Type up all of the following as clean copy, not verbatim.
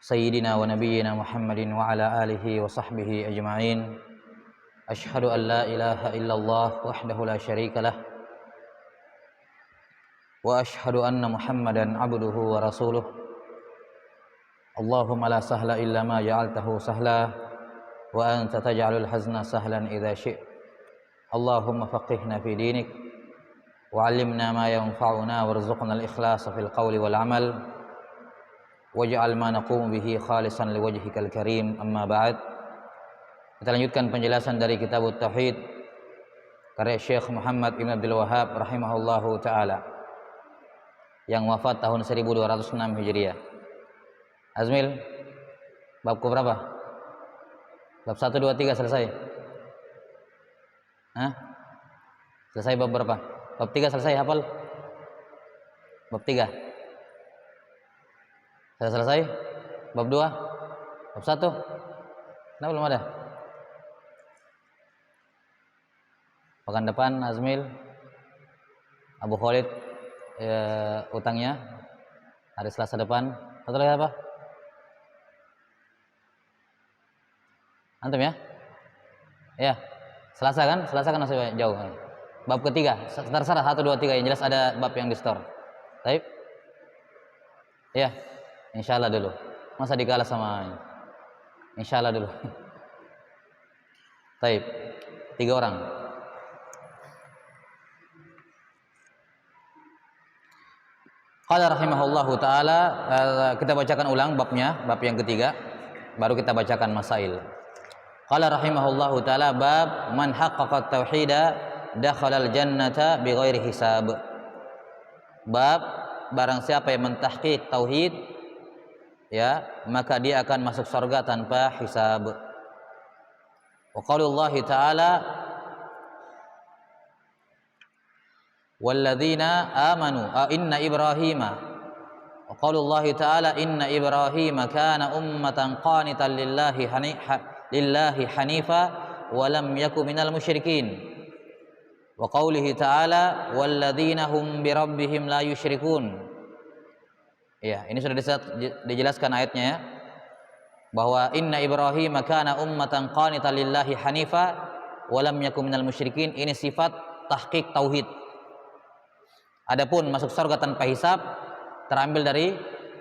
سيدنا ونبينا محمد وعلى آله وصحبه أجمعين. أشهد أن لا إله إلا الله وحده لا شريك له وأشهد أن محمدا عبده ورسوله. اللهم لا سهل إلا ما جعلته سهلا وأنت تجعل الحزن سهلا إذا شئت. اللهم فقهنا في دينك وعلمنا ما ينفعنا وارزقنا الإخلاص في القول والعمل waj'al ma naqumu bihi khalisan liwajhikal karim. Amma ba'd. Kita lanjutkan penjelasan dari kitab Tauhid karya Syekh Muhammad Ibn Abdul Wahhab rahimahullahu taala yang wafat tahun 1206 Hijriah. Azmil, bab ke berapa? Bab 1 2 3 selesai. Hah? Selesai bab berapa? Bab 3 selesai hafal? Bab 3 sudah selesai? Bab 2? Bab 1? Kenapa belum ada? Pekan depan Azmil, Abu Khalid utangnya hari Selasa depan. Satu lagi apa? Antum ya? Ya, Selasa kan? Selasa kan masih jauh. Bab ketiga, terserah 1 2 3 yang jelas ada bab yang di store. Baik? Ya. Insyaallah dulu. Masa dikalah sama insyaallah dulu. Baik. 3 orang. Qala rahimahullahu taala, kita bacakan ulang babnya, bab yang ketiga, baru kita bacakan masail. Qala rahimahullahu taala bab man haqqaqa tauhida dakhalal jannata bighairi hisab. Bab barang siapa yang mentahqiq tauhid, ya, maka dia akan masuk surga tanpa hisab. Wa qaulullahi ta'ala walladzina amanu inna ibrahima wa qaulullahi ta'ala inna ibrahima kana ummatan qanitan lillahi hanifa wa lam yakun minal musyrikin. Wa qaulihi ta'ala walladzina hum birabbihim la yusyrikun. Ya, ini sudah dijelaskan ayatnya ya. Bahwa inna Ibrahim kana ummatan qanitan lillahi hanifa wa lam yakun minal musyrikin. Ini sifat tahqiq tauhid. Adapun masuk surga tanpa hisab terambil dari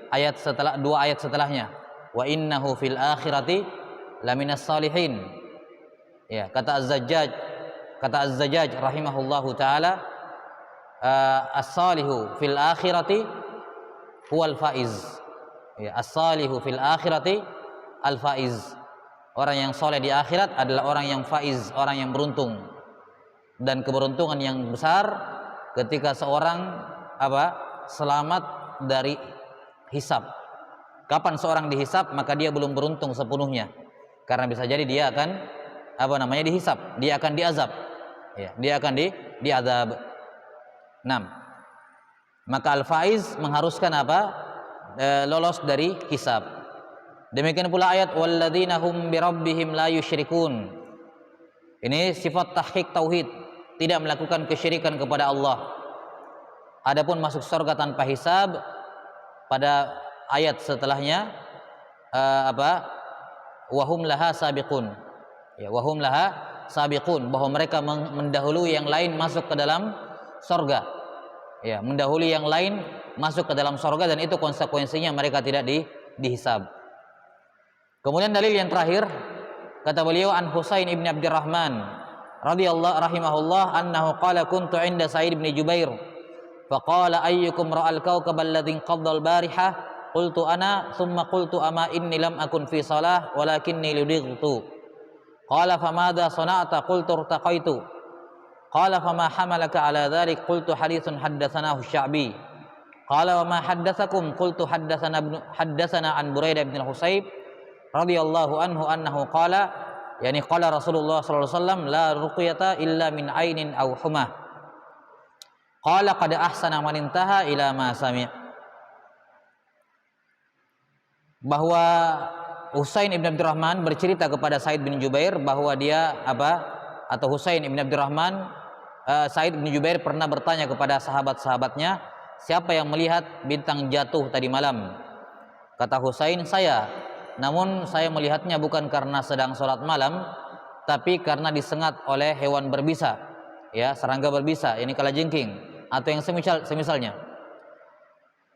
ayat setelah 2 ayat setelahnya. Wa innahu fil akhirati laminas salihin. Ya, kata Az-Zajjaj rahimahullahu taala as-salihu fil akhirati huwal faiz. Ya, as-salihu fil akhirati al faiz. Orang yang soleh di akhirat adalah orang yang faiz, orang yang beruntung. Dan keberuntungan yang besar ketika seorang selamat dari hisab. Kapan seorang dihisab, maka dia belum beruntung sepenuhnya. Karena bisa jadi dia akan dihisab, dia akan diazab. Ya, dia akan diazab. 6. Maka al-faiz mengharuskan lolos dari hisab. Demikian pula ayat walladzina hum birabbihim la yusyrikun. Ini sifat tahqiq tauhid, tidak melakukan kesyirikan kepada Allah. Adapun masuk surga tanpa hisab pada ayat setelahnya wahum laha sabiqun. Ya, wahum laha sabiqun, bahwa mereka mendahului yang lain masuk ke dalam surga. Ya, mendahului yang lain masuk ke dalam surga, dan itu konsekuensinya mereka tidak dihisab. Kemudian dalil yang terakhir, kata beliau an Husain ibn Abdurrahman radhiyallahu rahimahullah annahu qala kuntu 'inda Sa'id ibn Jubair faqala ayyukum ra'al kawkab alladhi qadda al-barihah qultu ana thumma qultu ama inni lam akun fi salah walakinni ludightu qala famadha sana'ta qultu irtaqaitu qala fama hamalaka ala dhalik qultu haditsun haddatsanahu Sya'bi qala wa ma haddatsakum qultu haddatsana an Buraidah bin al-Husayb radhiyallahu anhu annahu qala yani qala Rasulullah sallallahu alaihi wasallam la ruqyata illa min ainin aw humah qala qad ahsana man intaha ila ma sami'. Bahwa Husain ibn Abdurrahman bercerita kepada Sa'id bin Jubair bahwa dia atau Husain ibn Abdurrahman Sa'id bin Jubair pernah bertanya kepada sahabat-sahabatnya, siapa yang melihat bintang jatuh tadi malam? Kata Husain, saya. Namun saya melihatnya bukan karena sedang sholat malam, tapi karena disengat oleh hewan berbisa, ya, serangga berbisa, ini kalajengking atau yang semisalnya.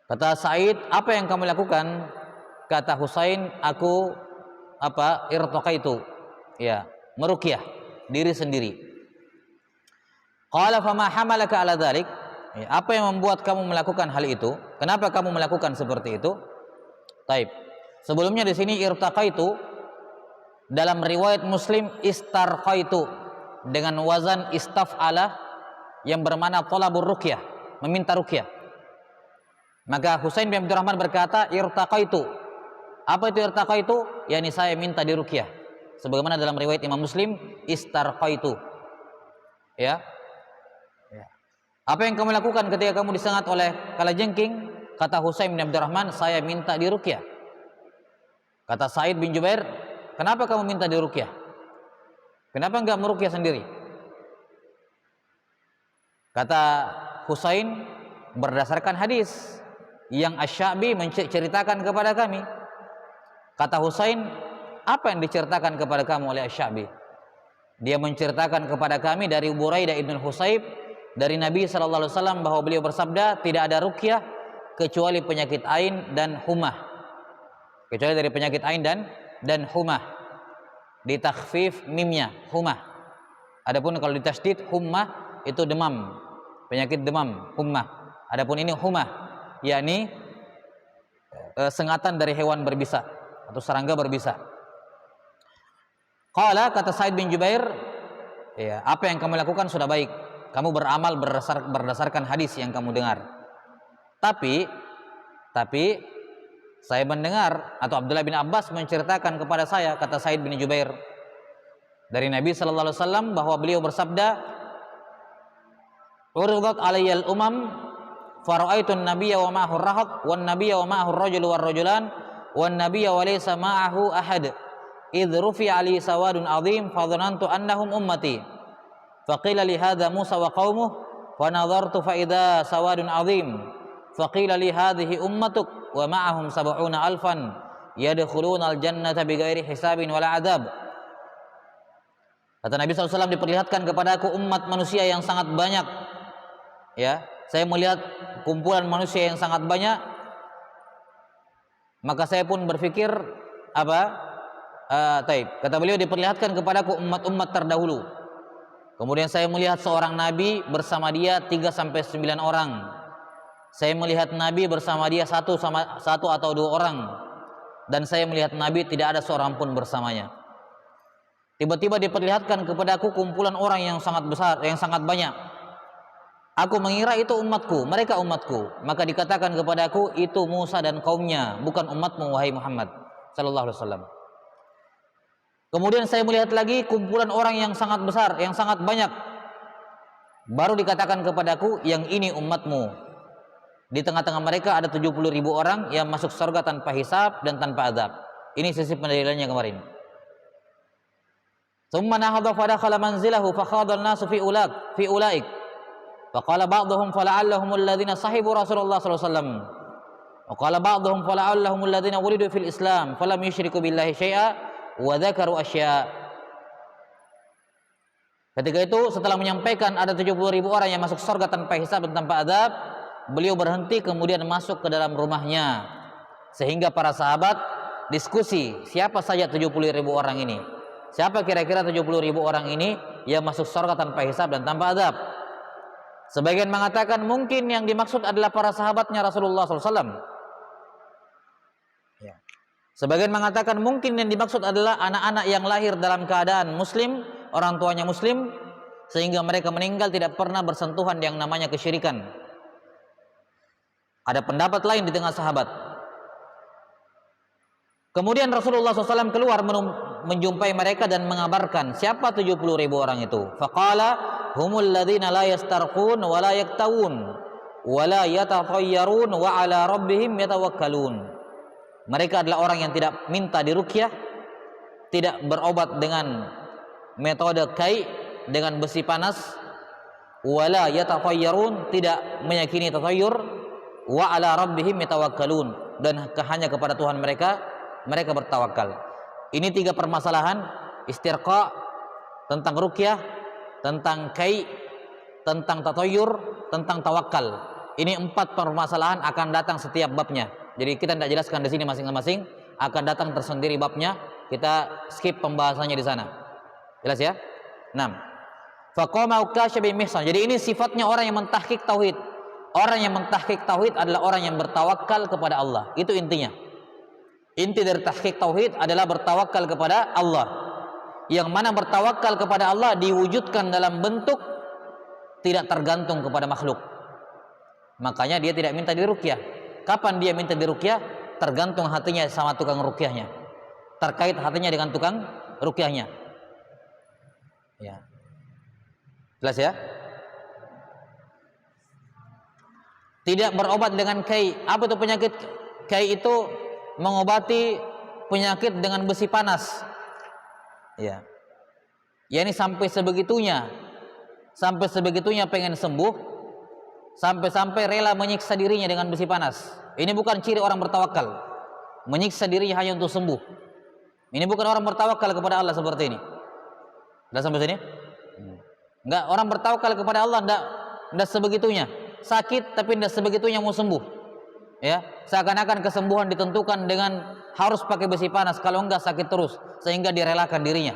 Kata Sa'id, apa yang kamu lakukan? Kata Husain, aku irtaqaitu, ya, meruqyah diri sendiri. Qala fama hamalaka ala dzalik? Ya, apa yang membuat kamu melakukan hal itu? Kenapa kamu melakukan seperti itu? Taib. Sebelumnya di sini irtaqaitu dalam riwayat Muslim istarqaitu dengan wazan istaf'ala yang bermakna talabur ruqyah, meminta ruqyah. Maka Husain bin Abdurrahman berkata irtaqaitu. Apa itu irtaqaitu? Yani saya minta diruqyah. Sebagaimana dalam riwayat Imam Muslim istarqaitu. Ya. Apa yang kamu lakukan ketika kamu disengat oleh kalajengking? Kata Husain bin Abdurrahman, saya minta diruqyah. Kata Sa'id bin Jubair, kenapa kamu minta diruqyah? Kenapa enggak meruqyah sendiri? Kata Husain, berdasarkan hadis yang Asy-Sya'bi menceritakan kepada kami. Kata Husain, apa yang diceritakan kepada kamu oleh Asy-Sya'bi? Dia menceritakan kepada kami dari Buraidah ibn Husayb dari Nabi SAW bahwa beliau bersabda, tidak ada ruqyah kecuali penyakit ain dan humah. Kecuali dari penyakit ain dan humah. Di takhfif mimnya, humah. Adapun kalau di tasydid humah itu demam, penyakit demam, humah. Adapun ini humah, yakni sengatan dari hewan berbisa atau serangga berbisa. Qala, kata Sa'id bin Jubair, ya, apa yang kamu lakukan sudah baik. Kamu beramal berdasarkan hadis yang kamu dengar. Tapi saya mendengar atau Abdullah bin Abbas menceritakan kepada saya, kata Sa'id bin Jubair, dari Nabi sallallahu alaihi wasallam bahwa beliau bersabda, "Uridat alayyal umam fara'aitu an-nabiyya wa ma'ahu ar-rahq wan nabiyya wa ma'ahu ar-rajulu war-rajulan wan nabiyya wa laysa ma'ahu ahad. Idh rufi'a li sawadun 'adzim fa dhanantu annahum ummati. Faqila li hadha Musa wa qaumuhu fa nadhartu fa idza sawadun 'adzim. Faqila li hadhihi ummatuk wa ma'ahum 70 alfan yadkhuluna al-jannata bighairi hisabin wala 'adzab." Kata Nabi SAW, diperlihatkan kepadaku umat manusia yang sangat banyak. Ya, saya melihat kumpulan manusia yang sangat banyak. Maka saya pun berpikir kata beliau, diperlihatkan kepadaku umat-umat terdahulu. Kemudian saya melihat seorang nabi bersama dia 3 sampai 9 orang. Saya melihat nabi bersama dia satu atau 2 orang. Dan saya melihat nabi tidak ada seorang pun bersamanya. Tiba-tiba diperlihatkan kepadaku kumpulan orang yang sangat besar, yang sangat banyak. Aku mengira itu umatku, mereka umatku. Maka dikatakan kepadaku, itu Musa dan kaumnya, bukan umatmu wahai Muhammad sallallahu alaihi wasallam. Kemudian saya melihat lagi kumpulan orang yang sangat besar, yang sangat banyak. Baru dikatakan kepadaku, yang ini umatmu. Di tengah-tengah mereka ada 70.000 orang yang masuk surga tanpa hisab dan tanpa azab. Ini sisi pendalilannya kemarin. Tsumma nahadha fa dakhala manzilahu fa khadha an-nasu fi ulaik. Fa qala ba'dhum fala'allahum alladhina sahibu Rasulullah sallallahu alaihi wasallam. Wa qala ba'dhum fala'allahum alladhina wulidu fil Islam falam yusyriku billahi syai'a wa dzakaru asya'. Ketika itu setelah menyampaikan ada 70.000 orang yang masuk surga tanpa hisab dan tanpa azab, beliau berhenti kemudian masuk ke dalam rumahnya. Sehingga para sahabat diskusi, siapa saja 70.000 orang ini? Siapa kira-kira 70.000 orang ini yang masuk surga tanpa hisab dan tanpa azab? Sebagian mengatakan mungkin yang dimaksud adalah para sahabatnya Rasulullah SAW. Ya. Sebagian mengatakan mungkin yang dimaksud adalah anak-anak yang lahir dalam keadaan muslim, orang tuanya muslim, sehingga mereka meninggal tidak pernah bersentuhan yang namanya kesyirikan. Ada pendapat lain di tengah sahabat. Kemudian Rasulullah SAW keluar menjumpai mereka dan mengabarkan siapa 70.000 orang itu. Faqala humul ladzina la yastarqun wa la yaktawun wa la yatatayyarun wa ala rabbihim yatawakkalun. Mereka adalah orang yang tidak minta diruqyah, tidak berobat dengan metode kai, dengan besi panas, wa la yatatayyarun, tidak meyakini tatayyur, wa ala rabbihim yatawakkalun. dan hanya kepada Tuhan mereka bertawakal. Ini 3 permasalahan: istirqa, tentang ruqyah, tentang kai, tentang tatayur, tentang tawakal. Ini 4 permasalahan akan datang setiap babnya. Jadi kita tidak jelaskan di sini masing-masing, akan datang tersendiri babnya. Kita skip pembahasannya di sana. Jelas ya? 6. Faqama Ukasha bin Mihsan. Jadi ini sifatnya orang yang mentahqiq tauhid. Orang yang mentahqiq tauhid adalah orang yang bertawakal kepada Allah. Itu intinya. Inti dari tahqiq tauhid adalah bertawakal kepada Allah. Yang mana bertawakal kepada Allah diwujudkan dalam bentuk tidak tergantung kepada makhluk. Makanya dia tidak minta diruqyah. Kapan dia minta diruqyah? Tergantung hatinya sama tukang ruqyahnya. Terkait hatinya dengan tukang ruqyahnya. Ya. Jelas ya? Tidak berobat dengan kai. Apa itu penyakit? Kai itu mengobati penyakit dengan besi panas. Ya. Ya, ini sampai sebegitunya pengen sembuh, sampai-sampai rela menyiksa dirinya dengan besi panas. Ini bukan ciri orang bertawakal. Menyiksa dirinya hanya untuk sembuh. Ini bukan orang bertawakal kepada Allah seperti ini. Sudah sampai sini? Enggak, orang bertawakal kepada Allah enggak sebegitunya. Sakit tapi enggak sebegitunya mau sembuh. Ya, seakan-akan kesembuhan ditentukan dengan harus pakai besi panas, kalau enggak sakit terus sehingga direlakan dirinya.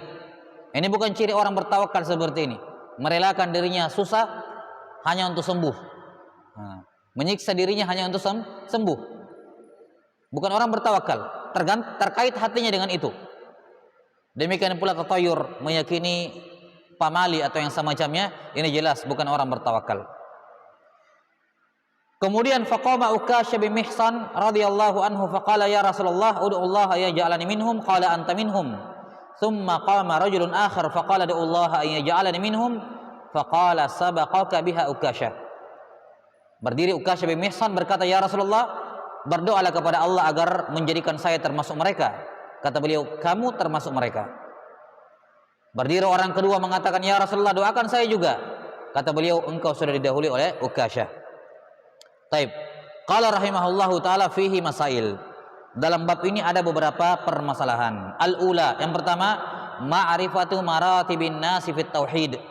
Ini bukan ciri orang bertawakal seperti ini. Merelakan dirinya susah hanya untuk sembuh. Menyiksa dirinya hanya untuk sembuh. Bukan orang bertawakal. Terkait hatinya dengan itu. Demikian pula tatayur, meyakini pamali atau yang semacamnya, ini jelas bukan orang bertawakal. Kemudian faqama Ukasha bin Mihsan radhiyallahu anhu faqala ya Rasulullah ud'u Allah yaj'alani minhum, qala anta minhum. Thumma qama rajulun akhar faqala ud'u Allah yaj'alani minhum, faqala sabaqaka biha Ukasha. Berdiri Ukasha bin Mihsan berkata, ya Rasulullah, berdoalah kepada Allah agar menjadikan saya termasuk mereka. Kata beliau, kamu termasuk mereka. Berdiri orang kedua mengatakan, ya Rasulullah, doakan saya juga. Kata beliau, engkau sudah didahului oleh Ukasha. Taib. Qala rahimahullahu ta'ala fihi masail. Dalam bab ini ada beberapa permasalahan. Al-ula, yang pertama, ma'rifatu maratibin nasi fit tauhid.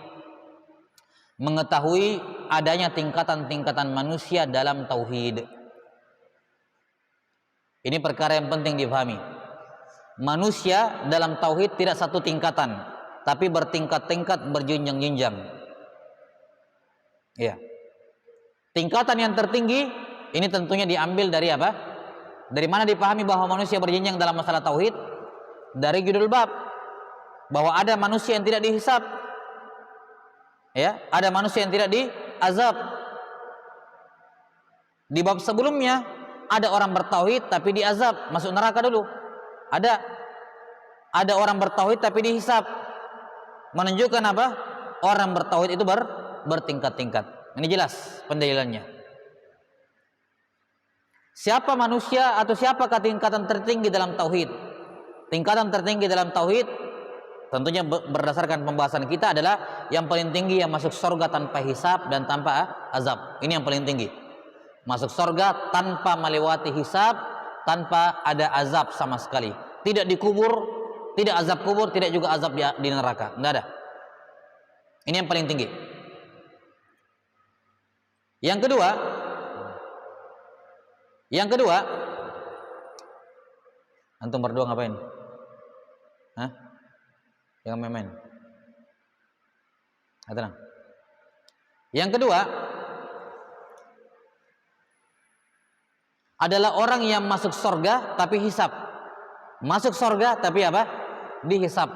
Mengetahui adanya tingkatan-tingkatan manusia dalam tauhid. Ini perkara yang penting difahami. Manusia dalam tauhid tidak satu tingkatan, tapi bertingkat-tingkat, berjenjang-jenjang. Ya. Tingkatan yang tertinggi ini tentunya diambil dari apa? Dari mana dipahami bahwa manusia berjenjang dalam masalah tauhid? Dari judul bab, bahwa ada manusia yang tidak dihisab. Ya, ada manusia yang tidak diazab. Di bab sebelumnya ada orang bertauhid tapi diazab, masuk neraka dulu. Ada orang bertauhid tapi dihisab. Menunjukkan apa? Orang bertauhid itu bertingkat-tingkat. Ini jelas pendalilannya. Siapa manusia atau siapakah tingkatan tertinggi dalam tauhid? Tingkatan tertinggi dalam tauhid tentunya berdasarkan pembahasan kita adalah yang paling tinggi yang masuk surga tanpa hisab dan tanpa azab. Ini yang paling tinggi. Masuk surga tanpa melewati hisab, tanpa ada azab sama sekali. Tidak dikubur, tidak azab kubur, tidak juga azab di neraka. Enggak ada. Ini yang paling tinggi. Yang kedua, antum berdua ngapain? Hah? Yang main-main. Tenang. Yang kedua adalah orang yang masuk surga tapi hisab. Masuk surga tapi apa? Dihisab.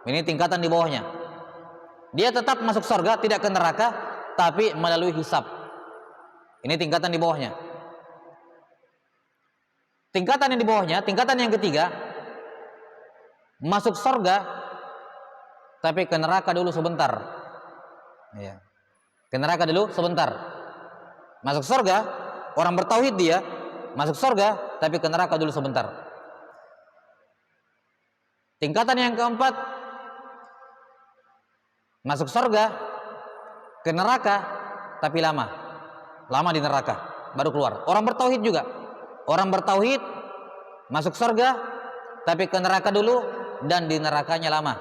Ini tingkatan di bawahnya. Dia tetap masuk surga, tidak ke neraka, tapi melalui hisab. Ini tingkatan di bawahnya. Tingkatan yang di bawahnya, tingkatan yang ketiga, masuk surga tapi ke neraka dulu sebentar. Ya. Ke neraka dulu sebentar. Masuk surga, orang bertauhid dia, masuk surga tapi ke neraka dulu sebentar. Tingkatan yang keempat, masuk surga, ke neraka tapi lama di neraka baru keluar. Orang bertauhid juga. Orang bertauhid masuk surga, tapi ke neraka dulu dan di nerakanya lama.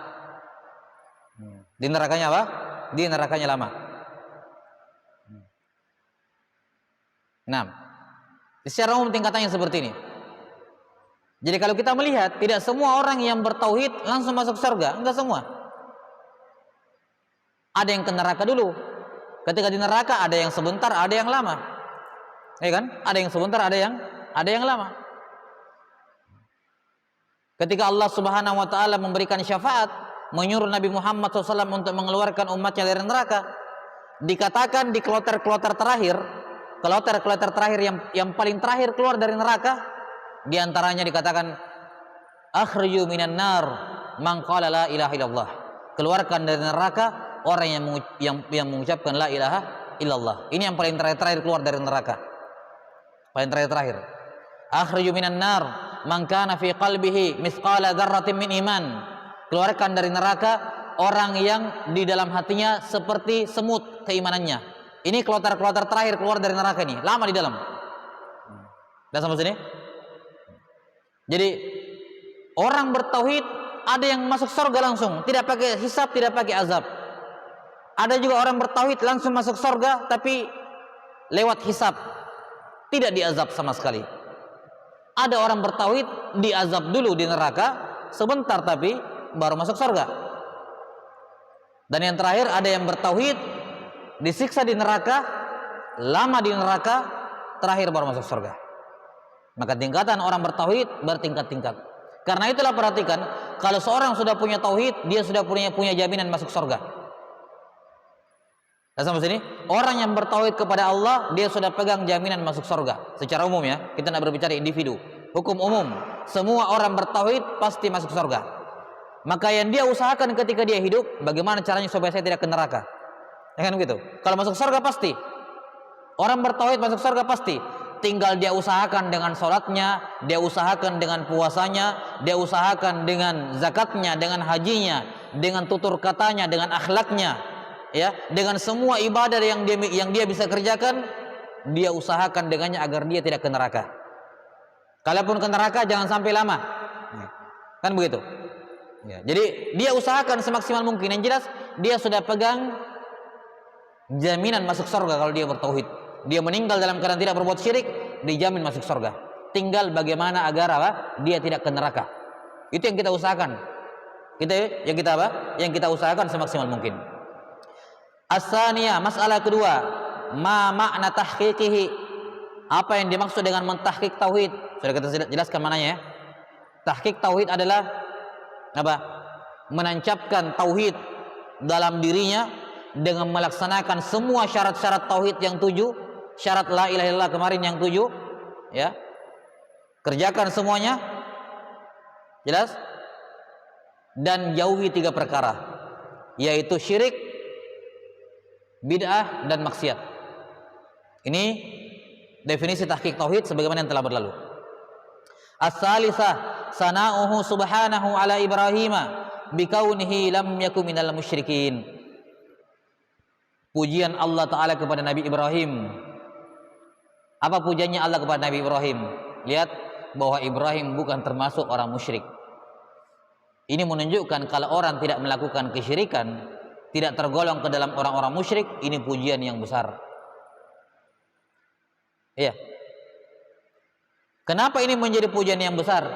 Di nerakanya apa? Di nerakanya lama. Nah, secara umum tingkatannya seperti ini. Jadi kalau kita melihat, tidak semua orang yang bertauhid langsung masuk surga, enggak semua. Ada yang ke neraka dulu. Ketika di neraka ada yang sebentar, ada yang lama. Ya kan? Ada yang sebentar, ada yang lama. Ketika Allah Subhanahu wa taala memberikan syafaat, menyuruh Nabi Muhammad SAW untuk mengeluarkan umatnya dari neraka, dikatakan di kloter-kloter terakhir, yang paling terakhir keluar dari neraka, di antaranya dikatakan akhriju minan nar man qala la ilaha illallah. Keluarkan dari neraka orang yang mengucapkan la ilaha illallah. Ini yang paling terakhir keluar dari neraka. Paling terakhir. Akhriju minan nar man kana fi qalbihi mithqala dzarratin min iman. Keluarkan dari neraka orang yang di dalam hatinya seperti semut keimanannya. Ini kloter-kloter terakhir keluar dari neraka ini. Lama di dalam. Sudah sampai sini? Jadi orang bertauhid ada yang masuk surga langsung, tidak pakai hisab, tidak pakai azab. Ada juga orang bertauhid langsung masuk surga tapi lewat hisab, tidak diazab sama sekali. Ada orang bertauhid diazab dulu di neraka sebentar tapi baru masuk surga. Dan yang terakhir ada yang bertauhid disiksa di neraka, lama di neraka, terakhir baru masuk surga. Maka tingkatan orang bertauhid bertingkat-tingkat. Karena itulah perhatikan, kalau seorang sudah punya tauhid, dia sudah punya jaminan masuk surga. Dan sampai sini, orang yang bertauhid kepada Allah, dia sudah pegang jaminan masuk surga. Secara umum ya, kita tidak berbicara individu. Hukum umum, semua orang bertauhid pasti masuk surga. Maka yang dia usahakan ketika dia hidup, bagaimana caranya supaya saya tidak ke neraka? Ya kan begitu. Kalau masuk surga pasti. Orang bertauhid masuk surga pasti. Tinggal dia usahakan dengan sholatnya, dia usahakan dengan puasanya, dia usahakan dengan zakatnya, dengan hajinya, dengan tutur katanya, dengan akhlaknya, ya, dengan semua ibadah yang dia bisa kerjakan, dia usahakan dengannya agar dia tidak ke neraka. Kalaupun ke neraka jangan sampai lama, kan begitu. Ya, jadi dia usahakan semaksimal mungkin. Yang jelas dia sudah pegang jaminan masuk surga kalau dia bertauhid. Dia meninggal dalam keadaan tidak berbuat syirik, dijamin masuk surga. Tinggal bagaimana agar dia tidak ke neraka. Itu yang kita usahakan. Yang kita usahakan semaksimal mungkin. As-saniyah, masalah kedua, ma makna tahqiqihi. Apa yang dimaksud dengan mentahqiq tauhid? Sudah kita jelaskan mananya ya. Tahqiq tauhid adalah apa? Menancapkan tauhid dalam dirinya dengan melaksanakan semua syarat-syarat tauhid yang 7. Syarat la ilaha illallah kemarin yang 7, ya, kerjakan semuanya, jelas, dan jauhi 3 perkara, yaitu syirik, bid'ah, dan maksiat. Ini definisi tahqiq tauhid sebagaimana yang telah berlalu. As-salisah sana'uhu subhanahu ala Ibrahim bikaunihi lam yakun minal musyrikin. Pujian Allah Ta'ala kepada Nabi Ibrahim. Apa pujiannya Allah kepada Nabi Ibrahim? Lihat bahwa Ibrahim bukan termasuk orang musyrik. Ini menunjukkan kalau orang tidak melakukan kesyirikan, tidak tergolong ke dalam orang-orang musyrik, ini pujian yang besar. Iya. Kenapa ini menjadi pujian yang besar?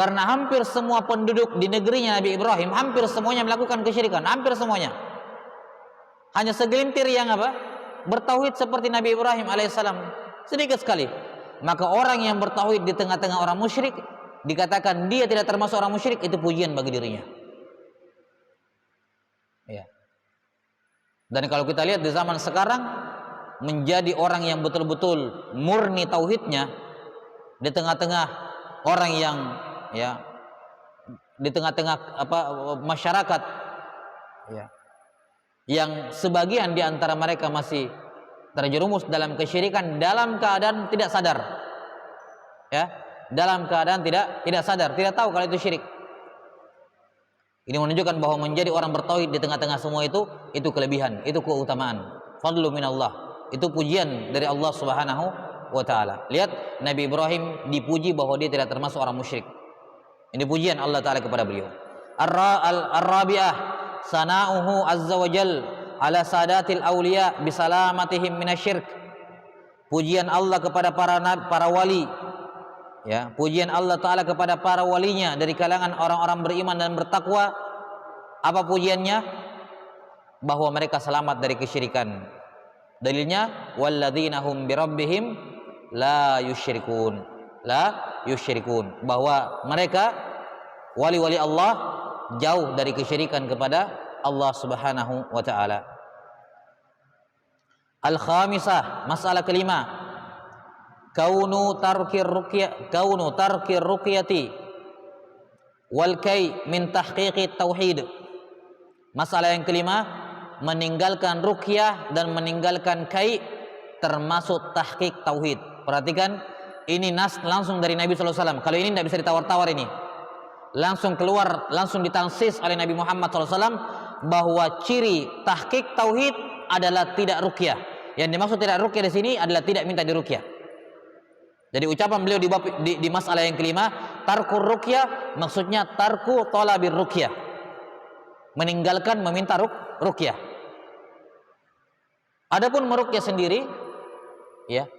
Karena hampir semua penduduk di negerinya Nabi Ibrahim, hampir semuanya melakukan kesyirikan, hampir semuanya. Hanya segelintir yang bertauhid seperti Nabi Ibrahim alaihissalam, sedikit sekali. Maka orang yang bertauhid di tengah-tengah orang musyrik, dikatakan dia tidak termasuk orang musyrik, itu pujian bagi dirinya. Ya. Dan kalau kita lihat di zaman sekarang, menjadi orang yang betul-betul murni tauhidnya di tengah-tengah orang yang, ya, di tengah-tengah masyarakat, ya, yang sebagian di antara mereka masih terjerumus dalam kesyirikan dalam keadaan tidak sadar, ya, dalam keadaan tidak sadar, tidak tahu kalau itu syirik. Ini menunjukkan bahwa menjadi orang bertauhid di tengah-tengah semua itu kelebihan, itu keutamaan, fadlu minallah, itu pujian dari Allah Subhanahu wa taala. Lihat Nabi Ibrahim dipuji bahwa dia tidak termasuk orang musyrik. Ini pujian Allah taala kepada beliau. Ar-rabi'ah sana'uhu azza wa jal ala sadatil awliya bisalamatihim minasyirk. Pujian Allah kepada para wali, ya, pujian Allah taala kepada para walinya dari kalangan orang-orang beriman dan bertakwa. Apa pujiannya? Bahwa mereka selamat dari kesyirikan. Dalilnya walladzina hum birabbihim la yusyrikun. Bahwa mereka wali-wali Allah jauh dari kesyirikan kepada Allah Subhanahu wa taala. Al-khamisah, masalah kelima. Kaunu tarkir ruqyati wal kai min tahqiqi tauhid. Masalah yang kelima, meninggalkan ruqyah dan meninggalkan kai termasuk tahqiq tauhid. Perhatikan, ini nas langsung dari Nabi sallallahu alaihi wasallam. Kalau ini tidak bisa ditawar-tawar, ini langsung keluar, langsung ditangsis oleh Nabi Muhammad sallallahu alaihi wasallam bahwa ciri tahqiq tauhid adalah tidak ruqyah. Yang dimaksud tidak ruqyah di sini adalah tidak minta diruqyah. Jadi ucapan beliau di masalah yang kelima, tarkur ruqyah, maksudnya tarku talabir ruqyah, meninggalkan meminta ruqyah. Adapun meruqyah sendiri, ya,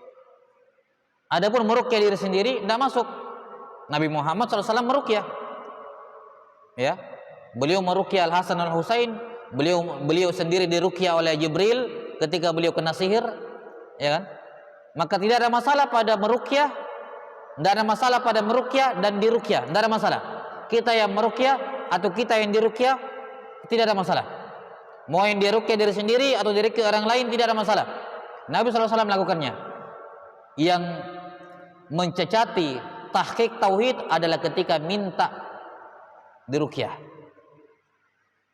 adapun meruqyah diri sendiri tidak masuk. Nabi Muhammad SAW meruqyah, ya, beliau meruqyah Al Hasan Al Husain, beliau sendiri diruqyah oleh Jibril ketika beliau kena sihir, ya kan? Maka tidak ada masalah pada meruqyah, tidak ada masalah pada meruqyah dan diruqyah, tidak ada masalah. Kita yang meruqyah atau kita yang diruqyah tidak ada masalah. Mau yang diruqyah diri sendiri atau diruqyah orang lain tidak ada masalah. Nabi SAW melakukannya. Yang mencacati tahqiq tauhid adalah ketika minta diruqyah.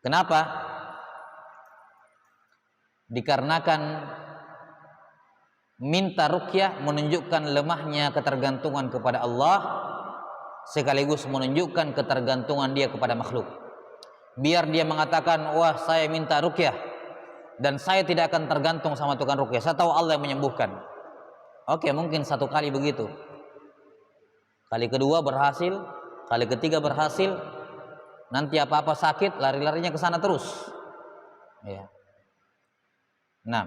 Kenapa? Dikarenakan minta ruqyah menunjukkan lemahnya ketergantungan kepada Allah, sekaligus menunjukkan ketergantungan dia kepada makhluk. Biar dia mengatakan, wah saya minta ruqyah dan saya tidak akan tergantung sama tukang ruqyah, saya tahu Allah yang menyembuhkan. Oke, mungkin satu kali begitu, kali kedua berhasil, kali ketiga berhasil, nanti apa-apa sakit lari-larinya ke sana terus, ya. Nah,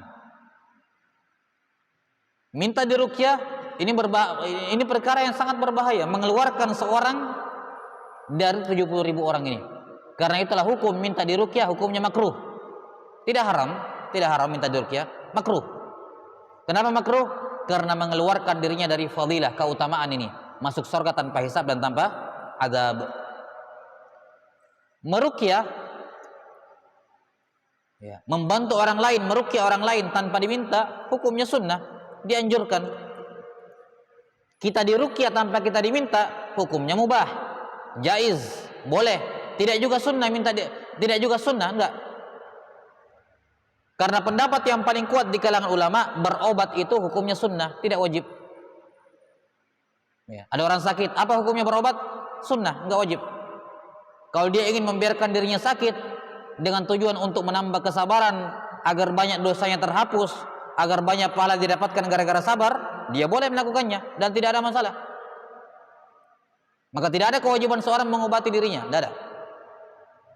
minta diruqyah ini perkara yang sangat berbahaya, mengeluarkan seorang dari 70.000 orang ini. Karena itulah hukum minta diruqyah hukumnya makruh. Tidak haram minta diruqyah, makruh. Kenapa makruh? Karena mengeluarkan dirinya dari fadilah, keutamaan ini, masuk surga tanpa hisab dan tanpa azab. Meruqyah, ya, membantu orang lain, meruqyah orang lain tanpa diminta, hukumnya sunnah, dianjurkan. Kita diruqyah tanpa kita diminta, hukumnya mubah, jaiz, boleh. Tidak juga sunnah tidak juga sunnah, enggak. Karena pendapat yang paling kuat di kalangan ulama, berobat itu hukumnya sunnah, tidak wajib. Ya, ada orang sakit, apa hukumnya berobat? Sunnah, enggak wajib. Kalau dia ingin membiarkan dirinya sakit dengan tujuan untuk menambah kesabaran agar banyak dosanya terhapus, agar banyak pahala didapatkan gara-gara sabar, dia boleh melakukannya dan tidak ada masalah. Maka tidak ada kewajiban seorang mengobati dirinya, tidak ada.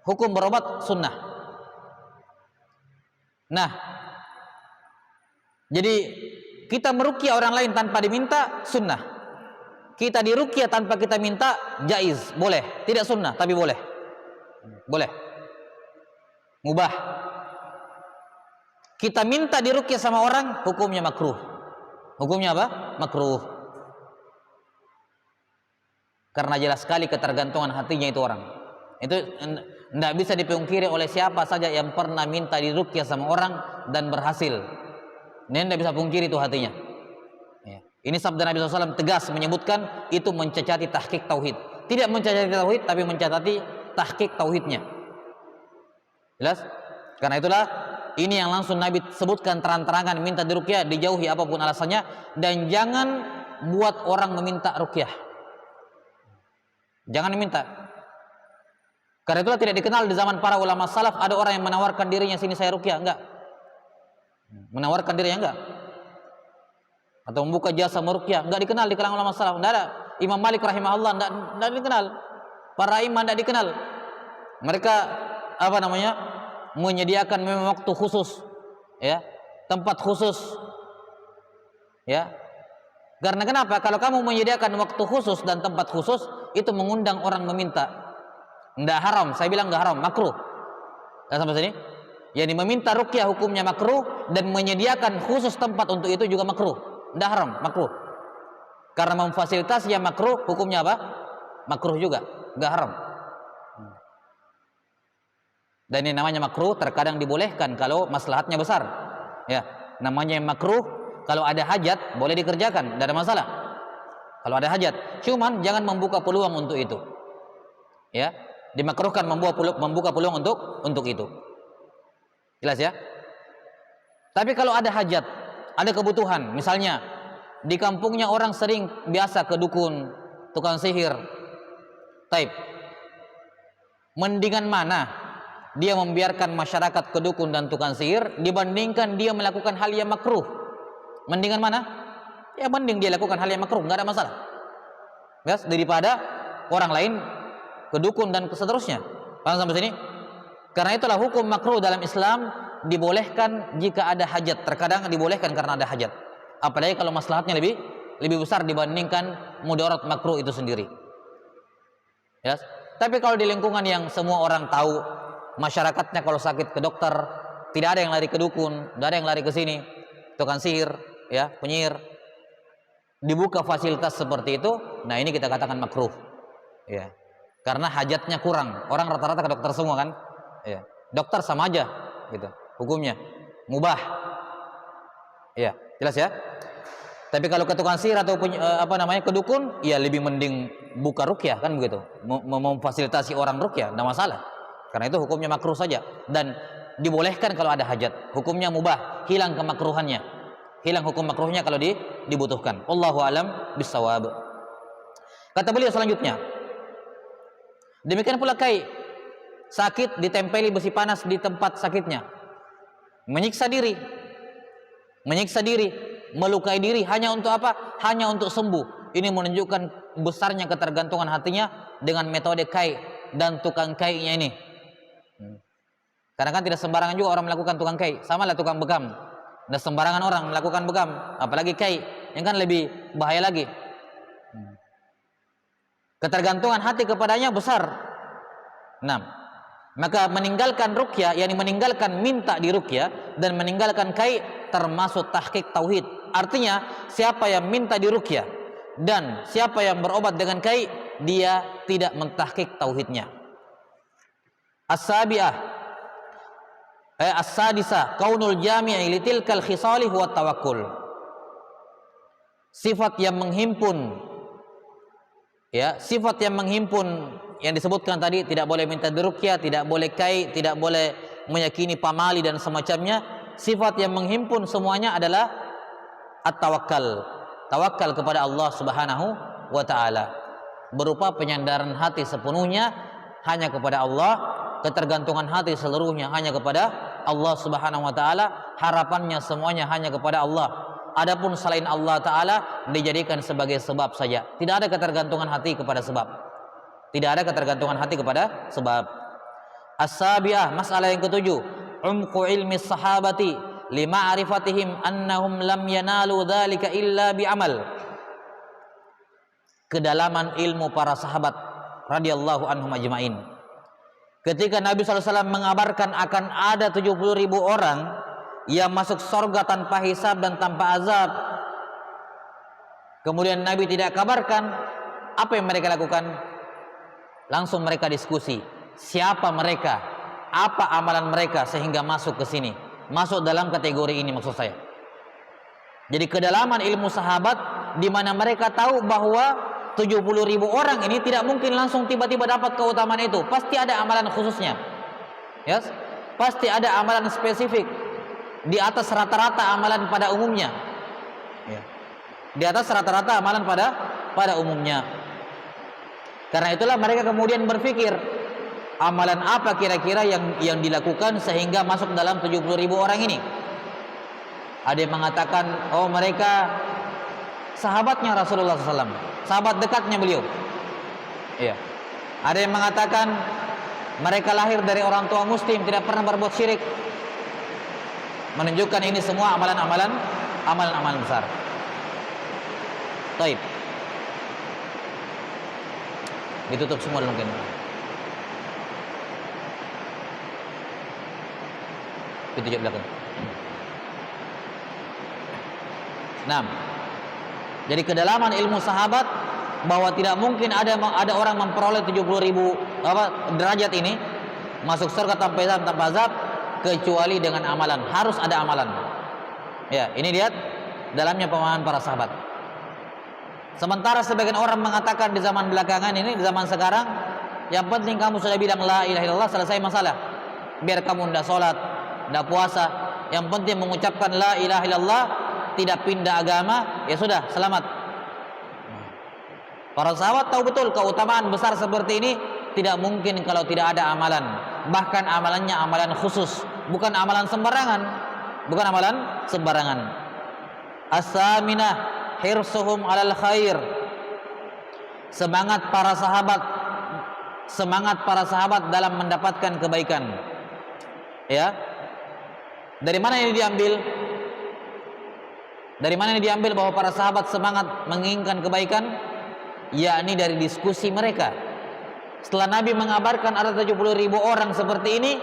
Hukum berobat sunnah. Nah, jadi kita meruqyah orang lain tanpa diminta sunnah. Kita diruqyah tanpa kita minta jaiz, boleh. Tidak sunnah tapi boleh. Boleh. Mubah. Kita minta diruqyah sama orang, hukumnya makruh. Hukumnya apa? Makruh. Karena jelas sekali ketergantungan hatinya itu orang. Itu tidak bisa dipungkiri oleh siapa saja yang pernah minta diruqyah sama orang dan berhasil. Ini tidak bisa pungkiri itu hatinya. Ya. Ini sabda Nabi SAW tegas menyebutkan itu mencacati tahqiq tauhid. Tidak mencacati tauhid, tapi mencacati tahqiq tauhidnya. Jelas? Karena itulah ini yang langsung Nabi sebutkan terang-terangan, minta diruqyah, dijauhi apapun alasannya, dan jangan buat orang meminta ruqyah. Jangan diminta. Karena itulah tidak dikenal di zaman para ulama salaf ada orang yang menawarkan dirinya, sini saya ruqyah, enggak. Menawarkan dirinya enggak. atau membuka jasa meruqyah, enggak dikenal di kalangan ulama salaf. Enggak ada. Imam Malik rahimahullah enggak dikenal. Para imam enggak dikenal. Mereka apa namanya? Menyediakan memang waktu khusus, ya, tempat khusus, ya. Karena kenapa? Kalau kamu menyediakan waktu khusus dan tempat khusus, itu mengundang orang meminta. Enggak haram, saya bilang enggak haram, makruh. Kan sampai sini? Yani meminta ruqyah hukumnya makruh dan menyediakan khusus tempat untuk itu juga makruh. Enggak haram, makruh. Karena memfasilitasi yang makruh, hukumnya apa? Makruh juga, enggak haram. Dan ini namanya makruh terkadang dibolehkan kalau maslahatnya besar. Ya, namanya makruh kalau ada hajat boleh dikerjakan, tidak ada masalah. Kalau ada hajat, cuman jangan membuka peluang untuk itu. Ya, dimakruhkan membuka peluang untuk itu. Jelas ya? Tapi kalau ada hajat, ada kebutuhan, misalnya di kampungnya orang sering biasa ke dukun, tukang sihir. Taib. Mendingan mana dia membiarkan masyarakat ke dukun dan tukang sihir dibandingkan dia melakukan hal yang makruh? Mendingan mana? Ya mending dia lakukan hal yang makruh, nggak ada masalah. Yes? Daripada orang lain ke dukun dan seterusnya. Paham sampai sini? Karena itulah hukum makruh dalam Islam dibolehkan jika ada hajat. Terkadang dibolehkan karena ada hajat. Apalagi kalau maslahatnya lebih besar dibandingkan mudarat makruh itu sendiri. Yes? Tapi kalau di lingkungan yang semua orang tahu, masyarakatnya kalau sakit ke dokter, tidak ada yang lari ke dukun, tidak ada yang lari ke sini, tukang sihir, ya, penyihir. Dibuka fasilitas seperti itu, nah ini kita katakan makruh. Ya. Karena hajatnya kurang. Orang rata-rata ke dokter semua kan? Ya. Dokter sama aja gitu. Hukumnya mubah. Ya, jelas ya? Tapi kalau ke tukang sihir atau ke dukun, ya lebih mending buka ruqyah kan begitu. Memfasilitasi orang ruqyah, enggak masalah. Karena itu hukumnya makruh saja dan dibolehkan kalau ada hajat. Hukumnya mubah, hilang kemakruhannya. Hilang hukum makruhnya kalau dibutuhkan. Wallahu alam bissawab. Kata beliau selanjutnya, demikian pula kai sakit ditempeli besi panas di tempat sakitnya, menyiksa diri, melukai diri hanya untuk apa? Hanya untuk sembuh. Ini menunjukkan besarnya ketergantungan hatinya dengan metode kai dan tukang kainya ini. Karena kan tidak sembarangan juga orang melakukan tukang kai, sama lah tukang bekam. Dan sembarangan orang melakukan bekam, apalagi kai, yang kan lebih bahaya lagi. Ketergantungan hati kepadanya besar. 6. Maka meninggalkan ruqyah, yakni meninggalkan minta di ruqyah dan meninggalkan kai termasuk tahqiq tauhid. Artinya siapa yang minta di ruqyah dan siapa yang berobat dengan kai, dia tidak mentahqiq tauhidnya. As-sabi'ah as-sadisa kaunul jami'i litilkal khisali huwa tawakkul. Sifat yang menghimpun, ya, sifat yang menghimpun yang disebutkan tadi, tidak boleh minta diruqyah, tidak boleh kai, tidak boleh meyakini pamali dan semacamnya. Sifat yang menghimpun semuanya adalah at-tawakkal. Tawakal kepada Allah Subhanahu wa taala. Berupa penyandaran hati sepenuhnya hanya kepada Allah, ketergantungan hati seluruhnya hanya kepada Allah Subhanahu wa taala, harapannya semuanya hanya kepada Allah. Adapun selain Allah taala dijadikan sebagai sebab saja. Tidak ada ketergantungan hati kepada sebab. Tidak ada ketergantungan hati kepada sebab. As-sabi'ah, masalah yang ketujuh, umqu ilmi sahabati lima'rifatihim annahum lam yanalu dzalika illa bi'amal. Kedalaman ilmu para sahabat radhiyallahu anhum ajmain. Ketika Nabi SAW mengabarkan akan ada 70.000 orang yang masuk surga tanpa hisab dan tanpa azab, kemudian Nabi tidak kabarkan, apa yang mereka lakukan? Langsung mereka diskusi, siapa mereka, apa amalan mereka sehingga masuk ke sini, masuk dalam kategori ini maksud saya. Jadi kedalaman ilmu sahabat di mana mereka tahu bahwa 70.000 orang ini tidak mungkin langsung tiba-tiba dapat keutamaan itu. Pasti ada amalan khususnya. Yes? Pasti ada amalan spesifik di atas rata-rata amalan pada umumnya. Ya. Di atas rata-rata amalan pada umumnya. Karena itulah mereka kemudian berpikir, amalan apa kira-kira yang dilakukan sehingga masuk dalam 70.000 orang ini. Ada yang mengatakan, oh mereka sahabatnya Rasulullah SAW, sahabat dekatnya beliau. Iya. Ada yang mengatakan mereka lahir dari orang tua muslim, tidak pernah berbuat syirik. Menunjukkan ini semua amalan besar. Taib. Ditutup semua dalam kandang. Pintu belakang. 6. Jadi kedalaman ilmu sahabat bahwa tidak mungkin ada orang memperoleh 70.000 derajat ini masuk surga tanpa azab kecuali dengan amalan. Harus ada amalan. Ya, ini lihat dalamnya pemahaman para sahabat. Sementara sebagian orang mengatakan di zaman belakangan ini, di zaman sekarang, yang penting kamu sudah bilang la ilaha illallah, selesai masalah. Biar kamu tidak sholat, tidak puasa, yang penting mengucapkan la ilaha illallah, tidak pindah agama, ya sudah, selamat. Para sahabat tahu betul keutamaan besar seperti ini tidak mungkin kalau tidak ada amalan. Bahkan amalannya amalan khusus, bukan amalan sembarangan. Bukan amalan sembarangan. As-saminah hirsuhum 'alal khair. Semangat para sahabat dalam mendapatkan kebaikan. Ya. Dari mana ini diambil? Dari mana ini diambil bahwa para sahabat semangat menginginkan kebaikan? Yakni dari diskusi mereka. Setelah Nabi mengabarkan ada 70.000 orang seperti ini,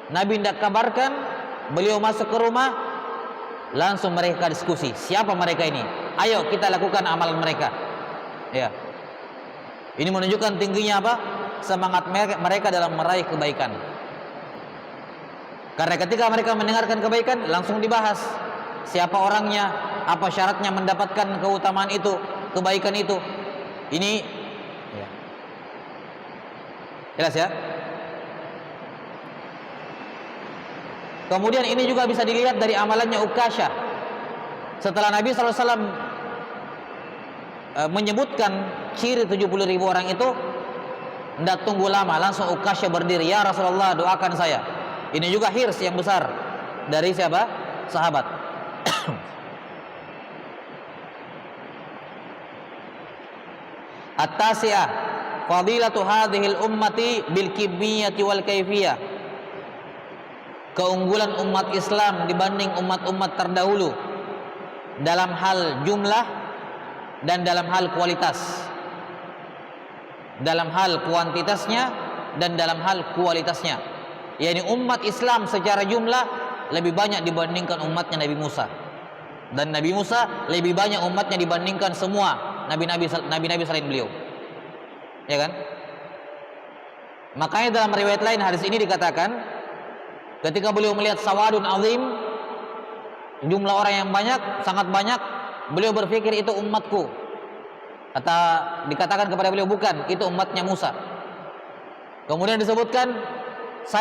Nabi tidak kabarkan, beliau masuk ke rumah, langsung mereka diskusi. Siapa mereka ini? Ayo kita lakukan amalan mereka. Ya. Ini menunjukkan tingginya apa? Semangat mereka dalam meraih kebaikan. Karena ketika mereka mendengarkan kebaikan, langsung dibahas. Siapa orangnya, apa syaratnya mendapatkan keutamaan itu, kebaikan itu. Ini ya. Jelas ya? Kemudian ini juga bisa dilihat dari amalannya Ukasyah. Setelah Nabi SAW menyebutkan ciri 70.000 orang itu, tidak tunggu lama, langsung Ukasyah berdiri, ya Rasulullah doakan saya. Ini juga hirs yang besar dari siapa? Sahabat. At-tasi'ah fadilatu hadhil ummati bil kimmiyati wal kaifiyah. Keunggulan umat Islam dibanding umat-umat terdahulu dalam hal jumlah dan dalam hal kualitas. Dalam hal kuantitasnya dan dalam hal kualitasnya. Yani umat Islam secara jumlah lebih banyak dibandingkan umatnya Nabi Musa. Dan Nabi Musa lebih banyak umatnya dibandingkan semua nabi-nabi selain beliau. Ya kan? Makanya dalam riwayat lain hadis ini dikatakan ketika beliau melihat sawadun azim, jumlah orang yang banyak, sangat banyak, beliau berpikir itu umatku. Dikatakan kepada beliau bukan, itu umatnya Musa. Kemudian disebutkan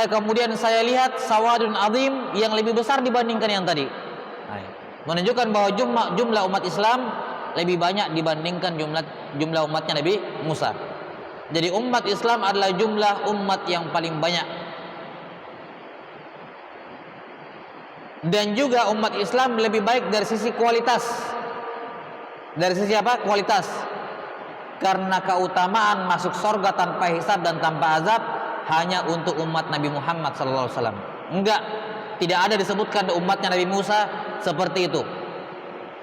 kemudian saya lihat sawadun azim yang lebih besar dibandingkan yang tadi. Menunjukkan bahwa jumlah umat Islam lebih banyak dibandingkan jumlah umatnya Nabi Musa. Jadi umat Islam adalah jumlah umat yang paling banyak. Dan juga umat Islam lebih baik dari sisi kualitas. Dari sisi apa? Kualitas. Karena keutamaan masuk surga tanpa hisab dan tanpa azab hanya untuk umat Nabi Muhammad SAW. Enggak, tidak ada disebutkan umatnya Nabi Musa seperti itu.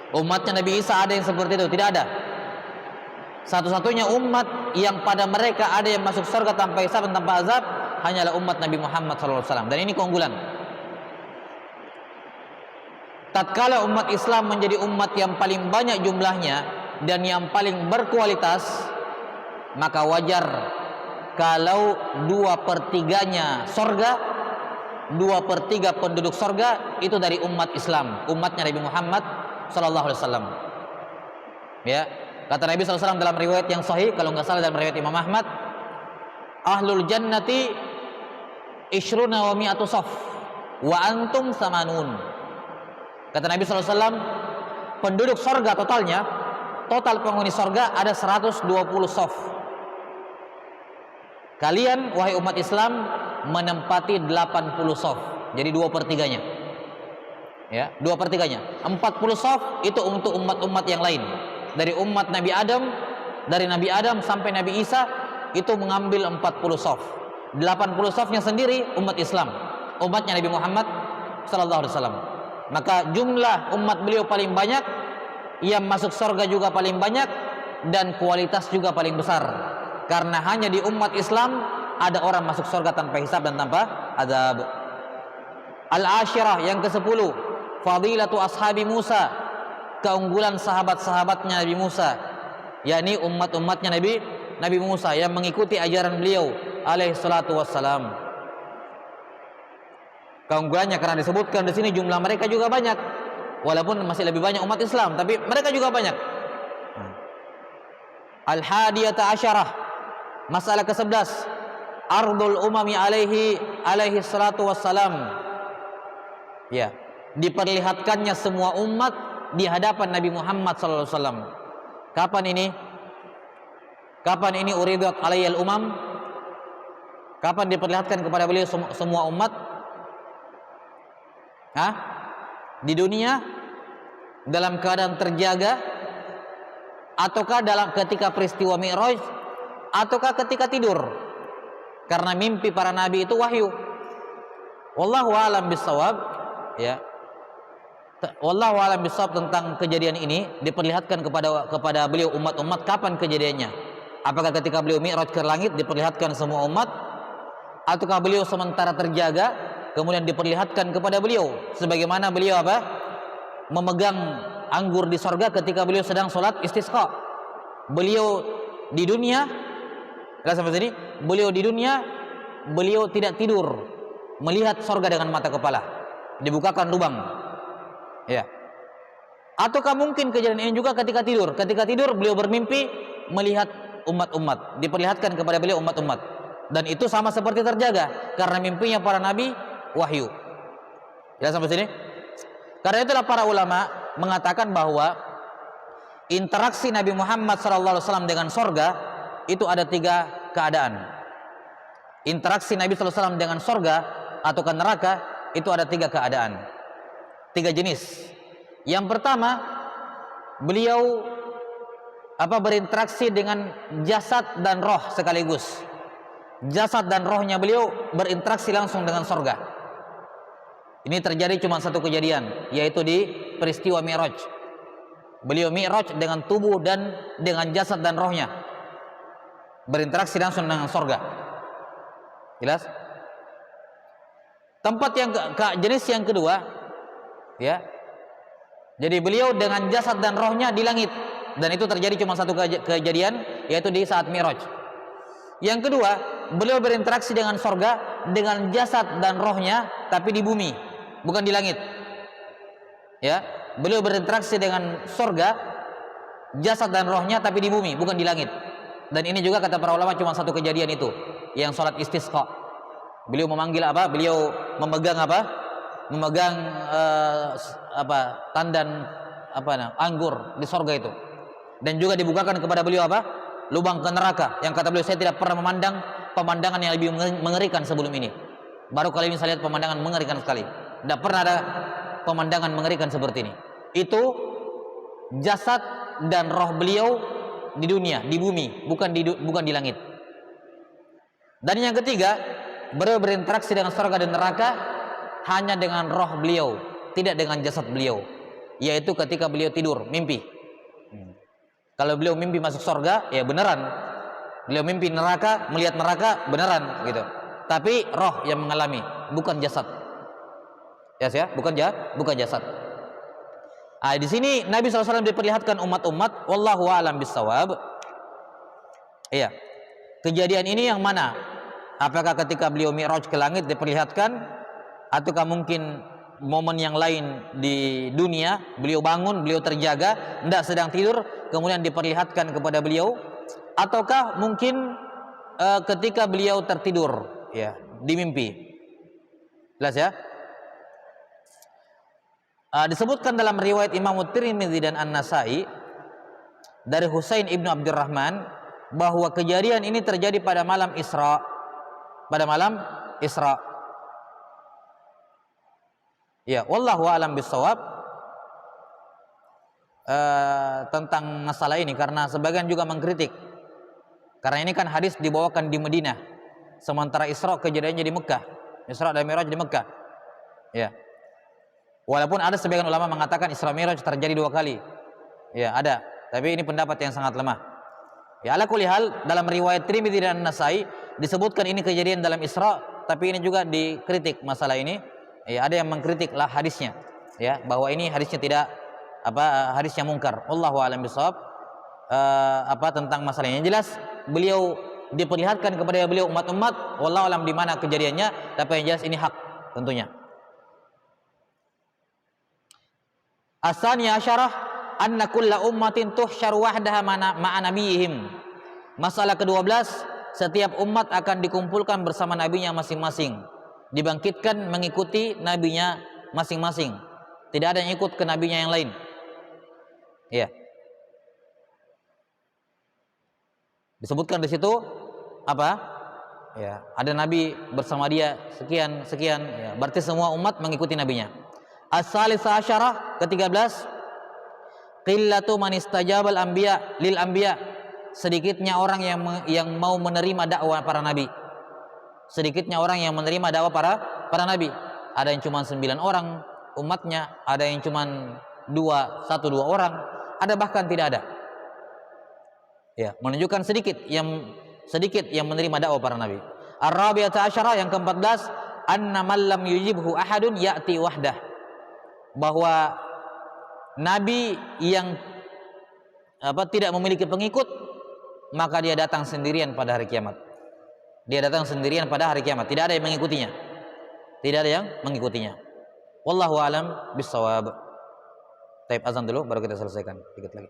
Umatnya Nabi Isa ada yang seperti itu, tidak ada. Satu-satunya umat yang pada mereka ada yang masuk surga tanpa hisab dan tanpa azab hanyalah umat Nabi Muhammad SAW. Dan ini keunggulan. Tatkala umat Islam menjadi umat yang paling banyak jumlahnya dan yang paling berkualitas, maka wajar kalau 2/3-nya surga, 2/3 penduduk surga itu dari umat Islam, umatnya Nabi Muhammad SAW. Ya, kata Nabi SAW dalam riwayat yang sahih, kalau nggak salah dalam riwayat Imam Ahmad, ahlul jannati ishruna wa mi'atu saf wa antum samanun. Kata Nabi SAW, penduduk surga total penghuni surga ada 120 saf. Kalian wahai umat Islam menempati 80 saf. Jadi 2/3-nya. Ya, 2/3-nya. 40 saf itu untuk umat-umat yang lain. Dari umat Nabi Adam, dari Nabi Adam sampai Nabi Isa itu mengambil 40 saf. 80 safnya sendiri umat Islam, umatnya Nabi Muhammad sallallahu alaihi wasallam. Maka jumlah umat beliau paling banyak, yang masuk surga juga paling banyak, dan kualitas juga paling besar. Karena hanya di umat Islam ada orang masuk surga tanpa hisab dan tanpa azab. Al-Ashirah yang ke-10, fadilatu ashabi Musa, keunggulan sahabat-sahabatnya Nabi Musa, yakni umat-umatnya Nabi Musa yang mengikuti ajaran beliau alaihi salatu wassalam. Keunggulannya karena disebutkan di sini jumlah mereka juga banyak, walaupun masih lebih banyak umat Islam, tapi mereka juga banyak. Al-Hadiyata Asyarah, masalah ke-11, ardul umami alaihi salatu wassalam. Ya, diperlihatkannya semua umat di hadapan Nabi Muhammad sallallahu alaihi wasallam. Kapan ini? Kapan ini uridat alaiyal umam? Kapan diperlihatkan kepada beliau semua umat? Hah? Di dunia dalam keadaan terjaga, ataukah dalam ketika peristiwa Mi'raj, ataukah ketika tidur? Karena mimpi para nabi itu wahyu. Wallahu a'lam bissawab, ya. Wallahu a'lam bissawab tentang kejadian ini diperlihatkan kepada beliau umat-umat kapan kejadiannya? Apakah ketika beliau Mi'raj ke langit diperlihatkan semua umat, ataukah beliau sementara terjaga kemudian diperlihatkan kepada beliau sebagaimana beliau apa? Memegang anggur di sorga ketika beliau sedang sholat istisqa. Beliau di dunia, sampai sini, beliau di dunia, beliau tidak tidur, melihat sorga dengan mata kepala, dibukakan lubang, ya. Ataukah mungkin kejadian ini juga ketika tidur? Ketika tidur beliau bermimpi melihat umat-umat, diperlihatkan kepada beliau umat-umat, dan itu sama seperti terjaga karena mimpinya para nabi wahyu. Ya, sampai sini. Karena itulah para ulama mengatakan bahwa interaksi Nabi Muhammad SAW dengan sorga itu ada 3 keadaan. Interaksi Nabi SAW dengan sorga atau ke neraka itu ada 3 keadaan, 3 jenis. Yang pertama, beliau berinteraksi dengan jasad dan roh sekaligus. Jasad dan rohnya beliau berinteraksi langsung dengan sorga. Ini terjadi cuma satu kejadian, yaitu di peristiwa Mi'raj. Beliau Mi'raj dengan tubuh dan dengan jasad dan rohnya berinteraksi langsung dengan sorga. Jelas? Tempat yang jenis yang kedua, ya. Jadi beliau dengan jasad dan rohnya di langit, dan itu terjadi cuma satu kejadian, yaitu di saat Mi'raj. Yang kedua, beliau berinteraksi dengan sorga dengan jasad dan rohnya, tapi di bumi, bukan di langit. Ya, beliau berinteraksi dengan sorga, jasad dan rohnya, tapi di bumi, bukan di langit. Dan ini juga kata para ulama cuma satu kejadian itu, yang sholat istisqa. Beliau memanggil Beliau memegang Memegang tandan anggur di sorga itu, dan juga dibukakan kepada beliau lubang ke neraka, yang kata beliau, saya tidak pernah memandang pemandangan yang lebih mengerikan sebelum ini. Baru kali ini saya lihat pemandangan mengerikan sekali. Tidak pernah ada pemandangan mengerikan seperti ini. Itu jasad dan roh beliau di dunia, di bumi, bukan di langit. Dan yang ketiga, beliau berinteraksi dengan surga dan neraka hanya dengan roh beliau, tidak dengan jasad beliau, yaitu ketika beliau tidur, mimpi. Kalau beliau mimpi masuk surga, ya beneran. Beliau mimpi neraka, melihat neraka, beneran gitu. Tapi roh yang mengalami, bukan jasad. Ya, bukan jasad. Di sini Nabi SAW diperlihatkan umat-umat, wallahu a'lam bissawab. Iya. Kejadian ini yang mana? Apakah ketika beliau Mi'raj ke langit diperlihatkan, ataukah mungkin momen yang lain di dunia, beliau bangun, beliau terjaga, tidak sedang tidur, kemudian diperlihatkan kepada beliau, ataukah mungkin ketika beliau tertidur, ya, di mimpi. Jelas ya? Disebutkan dalam riwayat Imam Tirmidzi dan An-Nasai dari Husain ibnu Abdurrahman bahwa kejadian ini terjadi pada malam Isra. Pada malam Isra. Ya, wallahu a'lam bissawab tentang masalah ini, karena sebagian juga mengkritik. Karena ini kan hadis dibawakan di Madinah, sementara Isra kejadiannya di Mekah. Isra dan Mi'raj di Mekah. Ya. Walaupun ada sebagian ulama mengatakan Isra Mi'raj terjadi 2 kali. Ya, ada. Tapi ini pendapat yang sangat lemah. Ya, ala kulli hal, dalam riwayat Tirmidzi dan Nasai disebutkan ini kejadian dalam Isra, tapi ini juga dikritik masalah ini. Ya, ada yang mengkritik lah hadisnya. Ya, bahwa ini hadisnya tidak hadisnya mungkar. Wallahu a'lam bishawab tentang masalah ini. Yang jelas beliau diperlihatkan kepada beliau umat-umat, wallahu a'lam di mana kejadiannya, tapi yang jelas ini hak tentunya. Asaniya asyarah anna kulla ummatin tuhsyar wahdaha ma'a nabiyihim. Masalah ke-12, setiap umat akan dikumpulkan bersama nabinya masing-masing, dibangkitkan mengikuti nabinya masing-masing. Tidak ada yang ikut ke nabinya yang lain. Ya. Disebutkan di situ apa? Ya, ada nabi bersama dia sekian ya, berarti semua umat mengikuti nabinya. As-salisa asyarah ke-13, qillatu man istajabal anbiya lil anbiya. Sedikitnya orang yang mau menerima dakwah para nabi. Sedikitnya orang yang menerima dakwah para nabi. Ada yang cuma 9 orang umatnya, ada yang cuma 1-2 orang, ada bahkan tidak ada. Ya, menunjukkan sedikit yang menerima dakwah para nabi. Ar-rabi'ata asyarah yang ke-14, anna man lam yujibhu ahadun ya'ti wahdah. Bahwa nabi yang tidak memiliki pengikut, maka dia datang sendirian pada hari kiamat. Dia datang sendirian pada hari kiamat, tidak ada yang mengikutinya. Tidak ada yang mengikutinya. Wallahu a'lam bissawab. Taib, azan dulu baru kita selesaikan dikit lagi.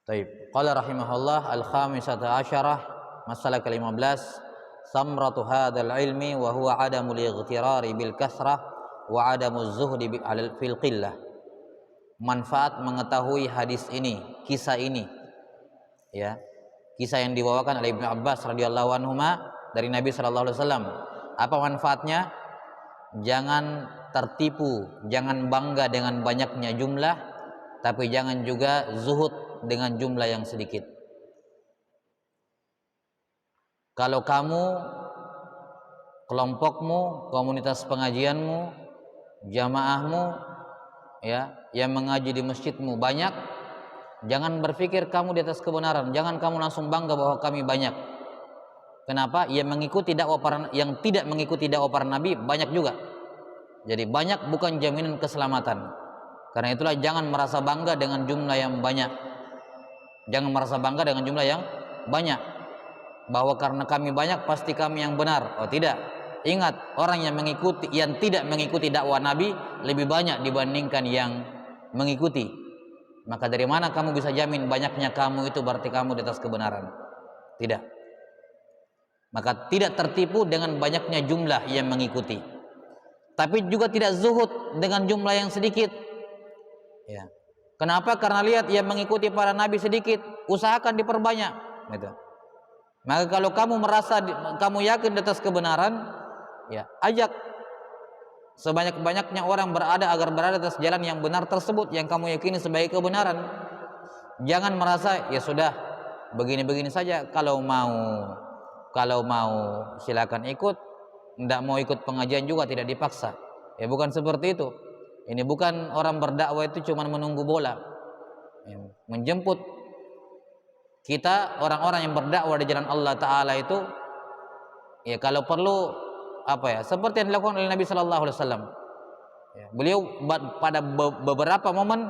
Taib. Qala rahimahullah al-khamisata asyarah, masalah ke-15, samratu hadzal ilmi wa huwa adamul ightirari bil kasrah wa adamuz zuhdi fil qillah. Manfaat mengetahui hadis ini, kisah ini, ya, kisah yang dibawakan oleh Ibnu Abbas radhiyallahu anhuma dari Nabi sallallahu alaihi wasallam. Apa manfaatnya? Jangan tertipu, jangan bangga dengan banyaknya jumlah, tapi jangan juga zuhud dengan jumlah yang sedikit. Kalau kamu, kelompokmu, komunitas pengajianmu, jamaahmu, ya, yang mengaji di masjidmu banyak, jangan berpikir kamu di atas kebenaran. Jangan kamu langsung bangga bahwa kami banyak. Kenapa? Yang tidak mengikuti dakwah para nabi banyak juga. Jadi banyak bukan jaminan keselamatan. Karena itulah jangan merasa bangga dengan jumlah yang banyak. Jangan merasa bangga dengan jumlah yang banyak, bahwa karena kami banyak pasti kami yang benar. Oh tidak. Ingat, orang yang tidak mengikuti dakwah Nabi lebih banyak dibandingkan yang mengikuti. Maka dari mana kamu bisa jamin banyaknya kamu itu berarti kamu di atas kebenaran? Tidak. Maka tidak tertipu dengan banyaknya jumlah yang mengikuti. Tapi juga tidak zuhud dengan jumlah yang sedikit. Ya. Kenapa? Karena lihat yang mengikuti para nabi sedikit, usahakan diperbanyak. Gitu. Maka kalau kamu merasa kamu yakin di atas kebenaran, ya ajak sebanyak-banyaknya orang agar berada atas jalan yang benar tersebut yang kamu yakini sebagai kebenaran. Jangan merasa ya sudah begini-begini saja, kalau mau silakan ikut, tidak mau ikut pengajian juga tidak dipaksa. Ya bukan seperti itu. Ini bukan orang berdakwah itu cuma menunggu bola, ya, menjemput kita orang-orang yang berdakwah di jalan Allah Ta'ala itu, ya kalau perlu seperti yang dilakukan oleh Nabi Sallallahu Alaihi Wasallam. Ya, beliau pada beberapa momen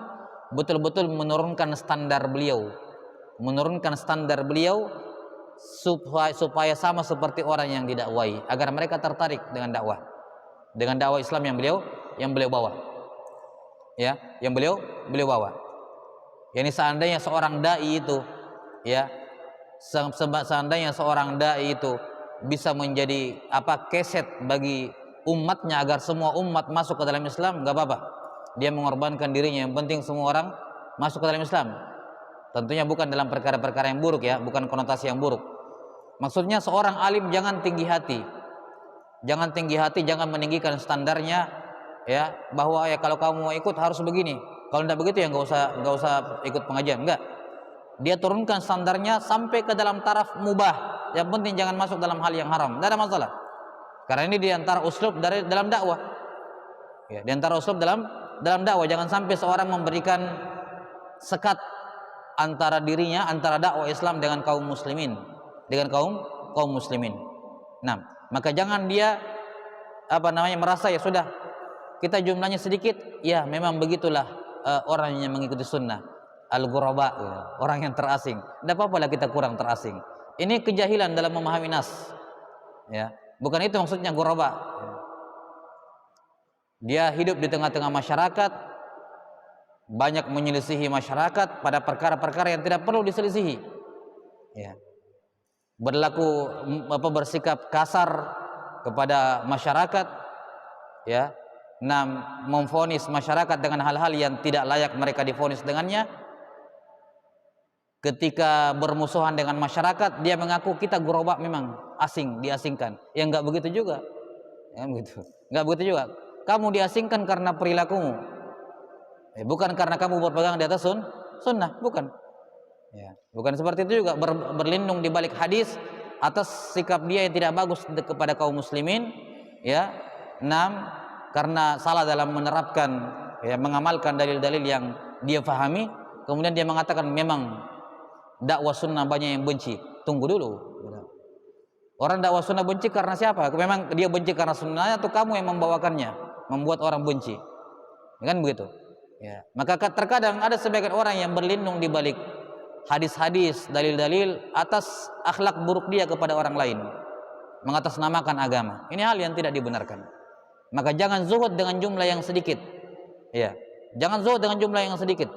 betul-betul menurunkan standar beliau supaya sama seperti orang yang didakwai, agar mereka tertarik dengan dakwah Islam yang beliau bawa. Ya, yang beliau bawa. Yani seandainya seorang dai itu, ya, seandainya seorang dai itu bisa menjadi keset bagi umatnya agar semua umat masuk ke dalam Islam, nggak apa-apa. Dia mengorbankan dirinya, yang penting semua orang masuk ke dalam Islam. Tentunya bukan dalam perkara-perkara yang buruk, ya, bukan konotasi yang buruk. Maksudnya seorang alim jangan tinggi hati, jangan meninggikan standarnya. Ya, bahwa ya kalau kamu mau ikut harus begini, kalau tidak begitu ya nggak usah ikut pengajian. Enggak, dia turunkan standarnya sampai ke dalam taraf mubah, yang penting jangan masuk dalam hal yang haram, tidak ada masalah. Karena ini diantara uslub dalam dakwah. Ya, diantara uslub dalam dakwah, jangan sampai seorang memberikan sekat antara dirinya, antara dakwah Islam dengan kaum muslimin, dengan kaum muslimin. Nah, maka jangan dia merasa ya sudah kita jumlahnya sedikit, ya memang begitulah orang yang mengikuti sunnah, al-ghuraba, ya, orang yang terasing. Tidak apa-apa lah kita kurang terasing. Ini kejahilan dalam memahami nas, ya. Bukan itu maksudnya ghuraba. Dia hidup di tengah-tengah masyarakat, banyak menyelisihi masyarakat pada perkara-perkara yang tidak perlu diselisihi, ya. Bersikap kasar kepada masyarakat, ya. Memvonis masyarakat dengan hal-hal yang tidak layak mereka divonis dengannya. Ketika bermusuhan dengan masyarakat, dia mengaku kita ghuraba, memang asing, diasingkan. Ya enggak begitu juga. Ya begitu. Enggak begitu juga. Kamu diasingkan karena perilakumu. Bukan karena kamu berpegang di atas sunnah, bukan. Ya, bukan seperti itu juga. Berlindung di balik hadis atas sikap dia yang tidak bagus kepada kaum muslimin, ya. Karena salah dalam menerapkan, ya, mengamalkan dalil-dalil yang dia fahami, kemudian dia mengatakan memang dakwah sunnah banyak yang benci. Tunggu dulu. Orang dakwah sunnah benci karena siapa? Memang dia benci karena sunnah atau kamu yang membawakannya, membuat orang benci? Kan begitu. Ya. Maka terkadang ada sebagian orang yang berlindung di balik hadis-hadis, dalil-dalil atas akhlak buruk dia kepada orang lain, mengatasnamakan agama. Ini hal yang tidak dibenarkan. Maka jangan zuhud dengan jumlah yang sedikit. Ya, jangan zuhud dengan jumlah yang sedikit.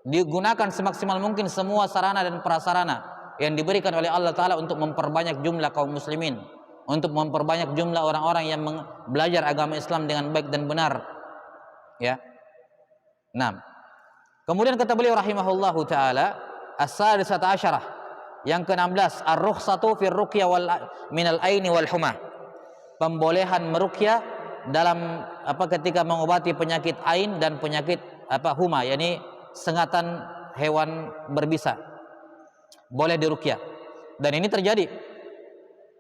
Digunakan semaksimal mungkin semua sarana dan prasarana yang diberikan oleh Allah Ta'ala untuk memperbanyak jumlah kaum muslimin, untuk memperbanyak jumlah orang-orang yang belajar agama Islam dengan baik dan benar. Ya. Kemudian kata beliau rahimahullahu ta'ala, as-sadisata asyarah, yang ke-16, ar-rukhsatu fir ruqyah minal aini wal humah. Pembolehan meruqyah dalam ketika mengobati penyakit ain dan penyakit huma, yakni sengatan hewan berbisa. Boleh diruqyah. Dan ini terjadi.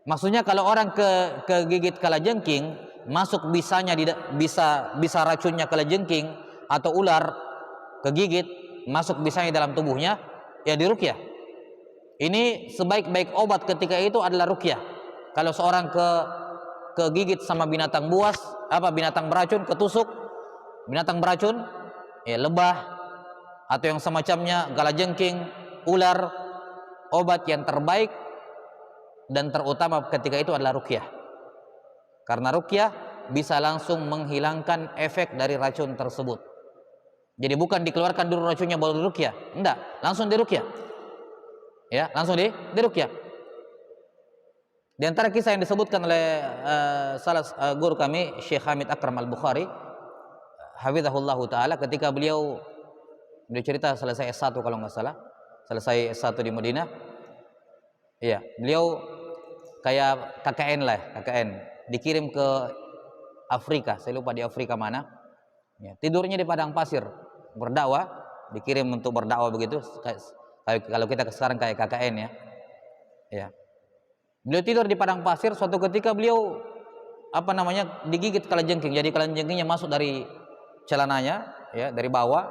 Maksudnya kalau orang kegigit kalajengking, masuk bisanya bisa racunnya kalajengking atau ular kegigit, masuk bisanya dalam tubuhnya, ya diruqyah. Ini sebaik-baik obat ketika itu adalah ruqyah. Kalau seorang kegigit sama binatang buas, binatang beracun, ketusuk binatang beracun, ya lebah atau yang semacamnya, kalajengking, ular, obat yang terbaik dan terutama ketika itu adalah ruqyah. Karena ruqyah bisa langsung menghilangkan efek dari racun tersebut. Jadi bukan dikeluarkan dulu racunnya baru diruqyah, enggak, langsung diruqyah. Ya, langsung diruqyah. Di antara kisah yang disebutkan oleh salah guru kami, Syekh Hamid Akram Al-Bukhari, hafizahullahu taala, ketika beliau cerita selesai S1 kalau nggak salah, selesai S1 di Madinah. Iya, beliau kayak KKN dikirim ke Afrika, saya lupa di Afrika mana. Ya, tidurnya di padang pasir, berdakwah, dikirim untuk berdakwah begitu. Kalau kita sekarang kayak KKN ya. Ya. Beliau tidur di padang pasir, suatu ketika beliau digigit kalajengking. Jadi kalajengkingnya masuk dari celananya, ya, dari bawah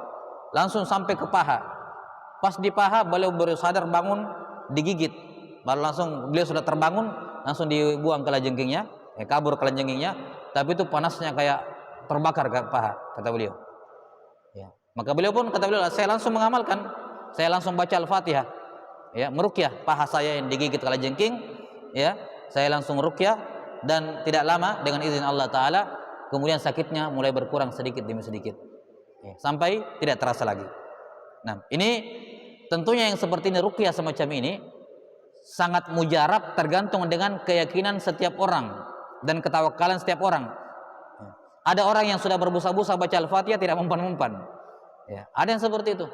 langsung sampai ke paha. Pas di paha beliau baru sadar bangun, digigit. Baru langsung beliau sudah terbangun, langsung dibuang kalajengkingnya, kabur kalajengkingnya, tapi itu panasnya kayak terbakar ke paha, kata beliau. Ya. Maka beliau pun kata beliau, saya langsung mengamalkan, saya langsung baca Al-Fatihah, ya, meruqyah paha saya yang digigit kalajengking. Ya, saya langsung ruqyah dan tidak lama dengan izin Allah Ta'ala kemudian sakitnya mulai berkurang sedikit demi sedikit, ya, sampai tidak terasa lagi. Nah, ini tentunya yang seperti ini, ruqyah semacam ini sangat mujarab, tergantung dengan keyakinan setiap orang dan ketawakalan setiap orang. Ya. Ada orang yang sudah berbusa-busa baca Al-Fatihah tidak mempan-mempan, ya, ada yang seperti itu.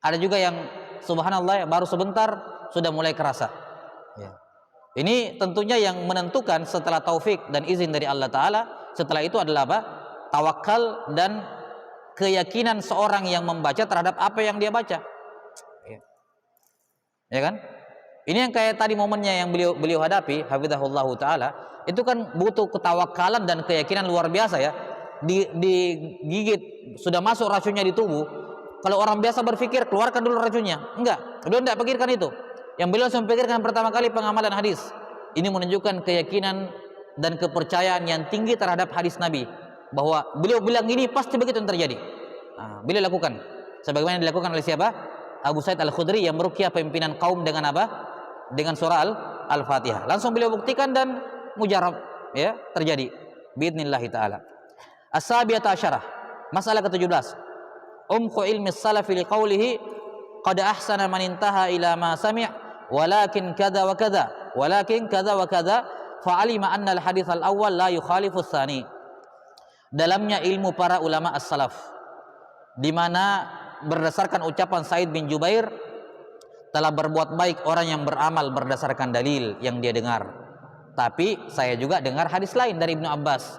Ada juga yang subhanallah baru sebentar sudah mulai kerasa. Ya. Ini tentunya yang menentukan setelah taufik dan izin dari Allah Ta'ala, setelah itu adalah tawakal dan keyakinan seorang yang membaca terhadap apa yang dia baca. Ya kan? Ini yang kayak tadi momennya yang beliau hadapi, hafizahullahu taala, itu kan butuh ketawakalan dan keyakinan luar biasa ya. Digigit, sudah masuk racunnya di tubuh. Kalau orang biasa berpikir keluarkan dulu racunnya, enggak, beliau tidak pikirkan itu. Yang beliau langsung pikirkan pertama kali pengamalan hadis. Ini menunjukkan keyakinan dan kepercayaan yang tinggi terhadap hadis Nabi, bahwa beliau bilang ini pasti begitu yang terjadi. Nah, beliau lakukan sebagaimana dilakukan oleh siapa? Abu Sa'id Al-Khudri yang meruqyah pimpinan kaum dengan apa? Dengan surah Al-Fatihah. Langsung beliau buktikan dan mujarab ya, terjadi biidznillah taala. As-sabiyata asyarah, masalah ke-17. Umqu ilmi salafi liqaulihi qad ahsana man intaha ila ma sami' walakin kadza wa kadza walakin kadza wa kadza fa'alima anna al-hadits al-awwal la yukhalifu ats-tsani. Dalamnya ilmu para ulama as-salaf, di mana berdasarkan ucapan Sa'id bin Jubair, telah berbuat baik orang yang beramal berdasarkan dalil yang dia dengar. Tapi saya juga dengar hadis lain dari Ibnu Abbas.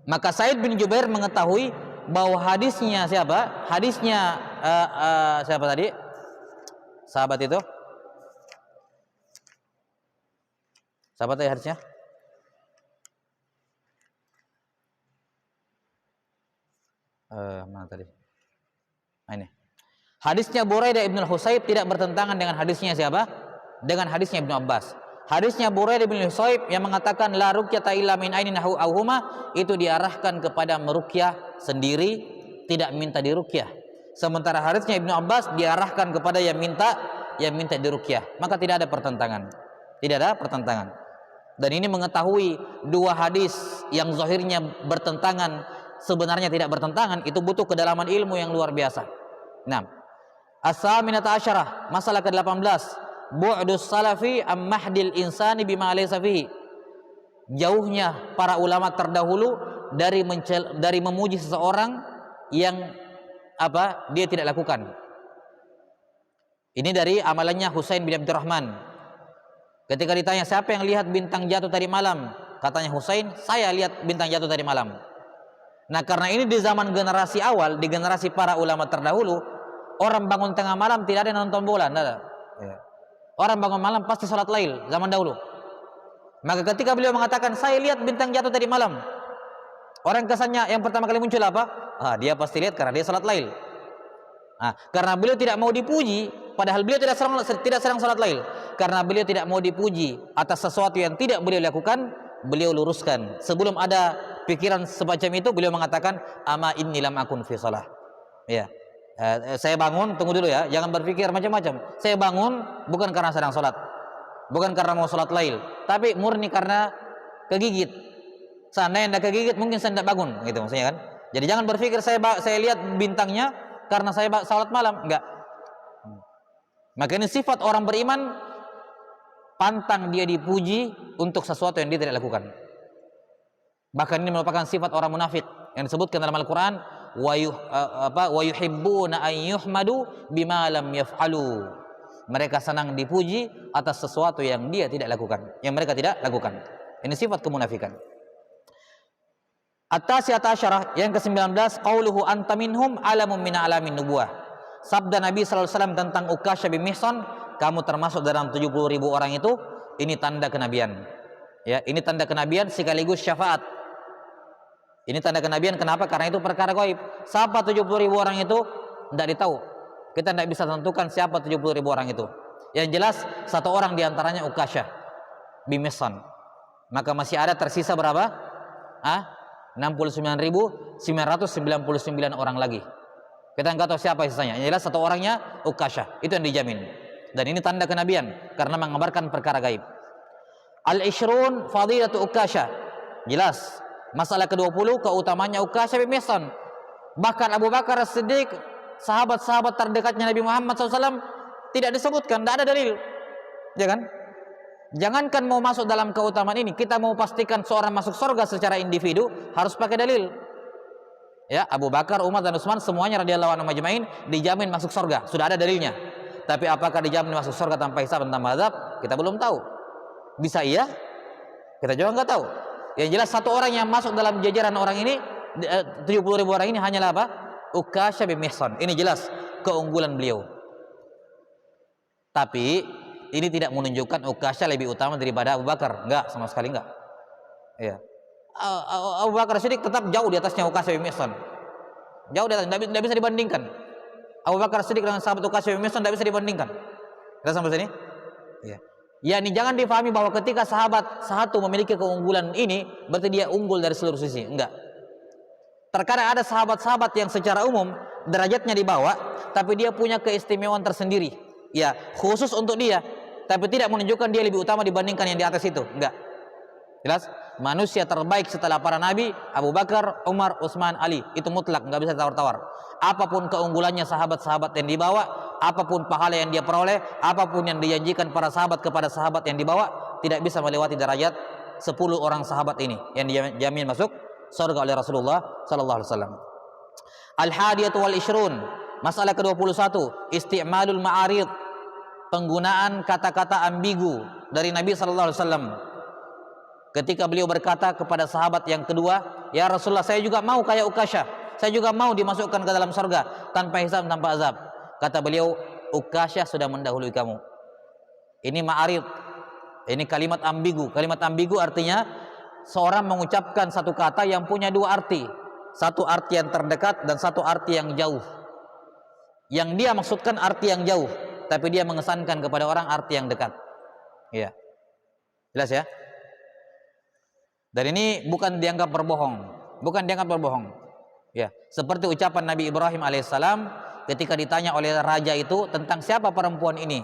Maka Sa'id bin Jubair mengetahui bahwa hadisnya siapa? Hadisnya siapa tadi? Sahabat itu? Sahabat tadi hadisnya? Mana tadi? Nah, ini. Hadisnya Buraidah ibn al-Husayb tidak bertentangan dengan hadisnya siapa? Dengan hadisnya Ibnu Abbas. Hadisnya Buraidah ibn al-Husayb yang mengatakan la ruqyata illa min ainin aw huma, itu diarahkan kepada meruqyah sendiri, tidak minta diruqyah. Sementara hadisnya Ibnu Abbas diarahkan kepada yang minta diruqyah. Maka tidak ada pertentangan. Tidak ada pertentangan. Dan ini mengetahui dua hadis yang zahirnya bertentangan sebenarnya tidak bertentangan, itu butuh kedalaman ilmu yang luar biasa. Nah, as-saminata asyarah, masalah ke-18. Bu'dus salafi am mahdil insani bima laysa fihi. Jauhnya para ulama terdahulu dari memuji seseorang yang apa? Dia tidak lakukan. Ini dari amalannya Husain bin Abdurrahman. Ketika ditanya siapa yang lihat bintang jatuh tadi malam, katanya Husain, saya lihat bintang jatuh tadi malam. Nah, karena ini di zaman generasi awal, di generasi para ulama terdahulu, orang bangun tengah malam tidak ada yang nonton bola, tidak ada. Orang bangun malam pasti salat lail zaman dahulu. Maka ketika beliau mengatakan saya lihat bintang jatuh tadi malam, orang kesannya yang pertama kali muncul apa? Dia pasti lihat karena dia salat lail. Karena beliau tidak mau dipuji, padahal beliau tidak sedang salat lail. Karena beliau tidak mau dipuji atas sesuatu yang tidak beliau lakukan, beliau luruskan. Sebelum ada pikiran semacam itu, beliau mengatakan ama inni lam akun fi shalah. Ya. Saya bangun, tunggu dulu ya, jangan berpikir macam-macam. Saya bangun bukan karena sedang sholat, bukan karena mau sholat lail, tapi murni karena kegigit. Seandainya tidak kegigit, mungkin saya tidak bangun, gitu maksudnya kan. Jadi jangan berpikir saya lihat bintangnya karena saya sholat malam, enggak. Maka ini sifat orang beriman, pantang dia dipuji untuk sesuatu yang dia tidak lakukan. Bahkan ini merupakan sifat orang munafik yang disebutkan dalam Al-Quran, wa yuhibbuna an yuhmadu bima lam yaf'alu. Mereka senang dipuji atas sesuatu yang dia tidak lakukan, yang mereka tidak lakukan. Ini sifat kemunafikan. At-tasi'ata asyarah, yang ke-19, qauluhu anta minhum alamun min alamin nubuwah. Sabda Nabi sallallahu alaihi wasallam tentang Uqasyah bin Mihsan, kamu termasuk dalam 70.000 orang itu, ini tanda kenabian. Ya, ini tanda kenabian sekaligus syafaat. Ini tanda kenabian, kenapa? Karena itu perkara gaib. Siapa 70.000 orang itu? Tidak ditahu. Kita tidak bisa tentukan siapa 70.000 orang itu. Yang jelas satu orang diantaranya Uqasyah bin Mihsan. Maka masih ada tersisa berapa? 69.999 orang lagi. Kita nggak tahu siapa sisanya. Yang jelas satu orangnya Uqasyah. Itu yang dijamin. Dan ini tanda kenabian karena mengabarkan perkara gaib. Al-Ishrun fadilatu Uqasyah. Jelas. Masalah ke-20, keutamanya Uqasyah bin Mihsan. Bahkan Abu Bakar As-Siddiq, sahabat-sahabat terdekatnya Nabi Muhammad SAW, tidak disebutkan, tidak ada dalil. Ya kan? Jangankan mau masuk dalam keutamaan ini, kita mau pastikan seorang masuk surga secara individu, harus pakai dalil. Ya, Abu Bakar, Umar dan Utsman semuanya radhiyallahu anhum ajmain dijamin masuk surga, sudah ada dalilnya. Tapi apakah dijamin masuk surga tanpa hisab dan tanpa azab? Kita belum tahu. Bisa iya? Kita juga nggak tahu. Yang jelas satu orang yang masuk dalam jajaran orang ini, 70.000 orang ini hanyalah apa? Uqasyah bin Mihsan. Ini jelas keunggulan beliau. Tapi ini tidak menunjukkan Ukasyah lebih utama daripada Abu Bakar. Enggak, sama sekali enggak. Ya. Abu Bakar Siddiq tetap jauh di atasnya Ukasyah bin Mihsan. Jauh di atas, tidak bisa dibandingkan. Abu Bakar Siddiq dengan sahabat Ukasyah bin Mihsan tidak bisa dibandingkan. Kita sampai sini? Ya. Ya, ini jangan difahami bahwa ketika sahabat satu memiliki keunggulan ini berarti dia unggul dari seluruh sisi. Enggak. Terkadang ada sahabat-sahabat yang secara umum derajatnya di bawah, tapi dia punya keistimewaan tersendiri. Ya, khusus untuk dia, tapi tidak menunjukkan dia lebih utama dibandingkan yang di atas itu. Enggak. Jelas? Manusia terbaik setelah para nabi Abu Bakar, Umar, Utsman, Ali. Itu mutlak, enggak bisa tawar-tawar. Apapun keunggulannya sahabat-sahabat yang dibawa, apapun pahala yang dia peroleh, apapun yang dijanjikan para sahabat kepada sahabat yang dibawa, tidak bisa melewati derajat 10 orang sahabat ini yang dijamin masuk surga oleh Rasulullah sallallahu alaihi wasallam. Al-hadiyatu wal ishrun, masalah ke-21, isti'malul ma'arid, penggunaan kata-kata ambigu dari Nabi sallallahu alaihi wasallam. Ketika beliau berkata kepada sahabat yang kedua, "Ya Rasulullah, saya juga mau kayak Ukasyah. Saya juga mau dimasukkan ke dalam surga tanpa hisab, tanpa azab." Kata beliau, "Ukasyah sudah mendahului kamu." Ini ma'arid. Ini kalimat ambigu. Kalimat ambigu artinya seorang mengucapkan satu kata yang punya dua arti. Satu arti yang terdekat dan satu arti yang jauh. Yang dia maksudkan arti yang jauh, tapi dia mengesankan kepada orang arti yang dekat. Ya. Jelas ya? Dan ini bukan dianggap berbohong, bukan dianggap berbohong. Ya, seperti ucapan Nabi Ibrahim alaihissalam ketika ditanya oleh raja itu tentang siapa perempuan ini.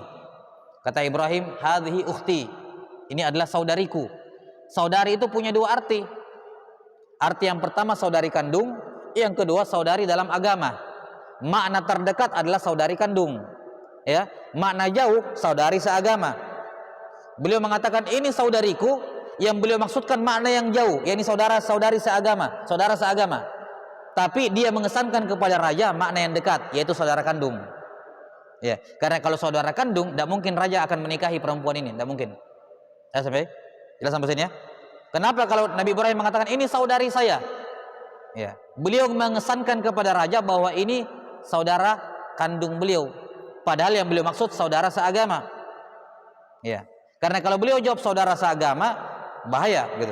Kata Ibrahim, "Hadhihi ukhti." Ini adalah saudariku. Saudari itu punya dua arti. Arti yang pertama saudari kandung, yang kedua saudari dalam agama. Makna terdekat adalah saudari kandung. Ya, makna jauh saudari seagama. Beliau mengatakan ini saudariku. Yang beliau maksudkan makna yang jauh, yakni saudara-saudari seagama, saudara seagama. Tapi dia mengesankan kepada raja makna yang dekat, yaitu saudara kandung. Ya, karena kalau saudara kandung, tidak mungkin raja akan menikahi perempuan ini, tidak mungkin. Ya, jelas sampai sini ya. Kenapa kalau Nabi Ibrahim mengatakan ini saudari saya? Ya, beliau mengesankan kepada raja bahwa ini saudara kandung beliau, padahal yang beliau maksud saudara seagama. Ya, karena kalau beliau jawab saudara seagama, bahaya gitu,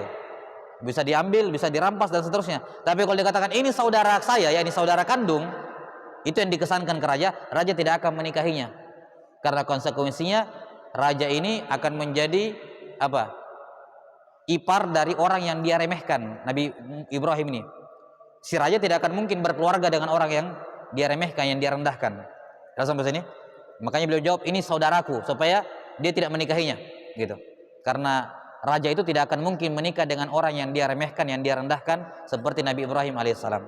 bisa diambil, bisa dirampas dan seterusnya. Tapi kalau dikatakan ini saudara saya, yakni saudara kandung, itu yang dikesankan ke raja, raja tidak akan menikahinya, karena konsekuensinya raja ini akan menjadi apa? Ipar dari orang yang dia remehkan, Nabi Ibrahim ini. Si raja tidak akan mungkin berkeluarga dengan orang yang dia remehkan, yang dia rendahkan. Sampai sini, makanya beliau jawab ini saudaraku, supaya dia tidak menikahinya, gitu. Karena raja itu tidak akan mungkin menikah dengan orang yang dia remehkan, yang dia rendahkan, seperti Nabi Ibrahim alaihissalam.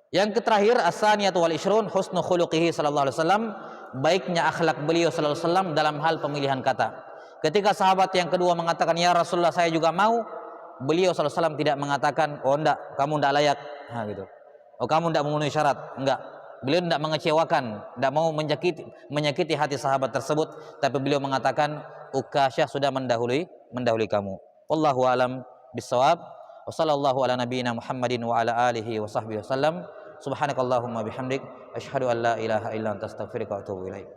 Yang terakhir, as-saniyatu wal ishrun, husnu khuluqihi sallallahu alaihi wasallam, baiknya akhlak beliau sallallahu alaihi wasallam dalam hal pemilihan kata. Ketika sahabat yang kedua mengatakan, "Ya Rasulullah, saya juga mau," beliau sallallahu alaihi wasallam tidak mengatakan, "Oh enggak, kamu enggak layak." Nah, gitu. "Oh, kamu enggak memenuhi syarat." Enggak. Beliau tidak mengecewakan, tidak mau menyakiti hati sahabat tersebut, tapi beliau mengatakan, "Ukasyah sudah mendahului kamu." Wallahu alam bissawab. Wa sallallahu ala nabiyyina Muhammadin wa ala alihi wa sahbihi wasallam. Subhanakallahumma bihamdik asyhadu an la ilaha illa anta astaghfiruka wa atubu ilaik.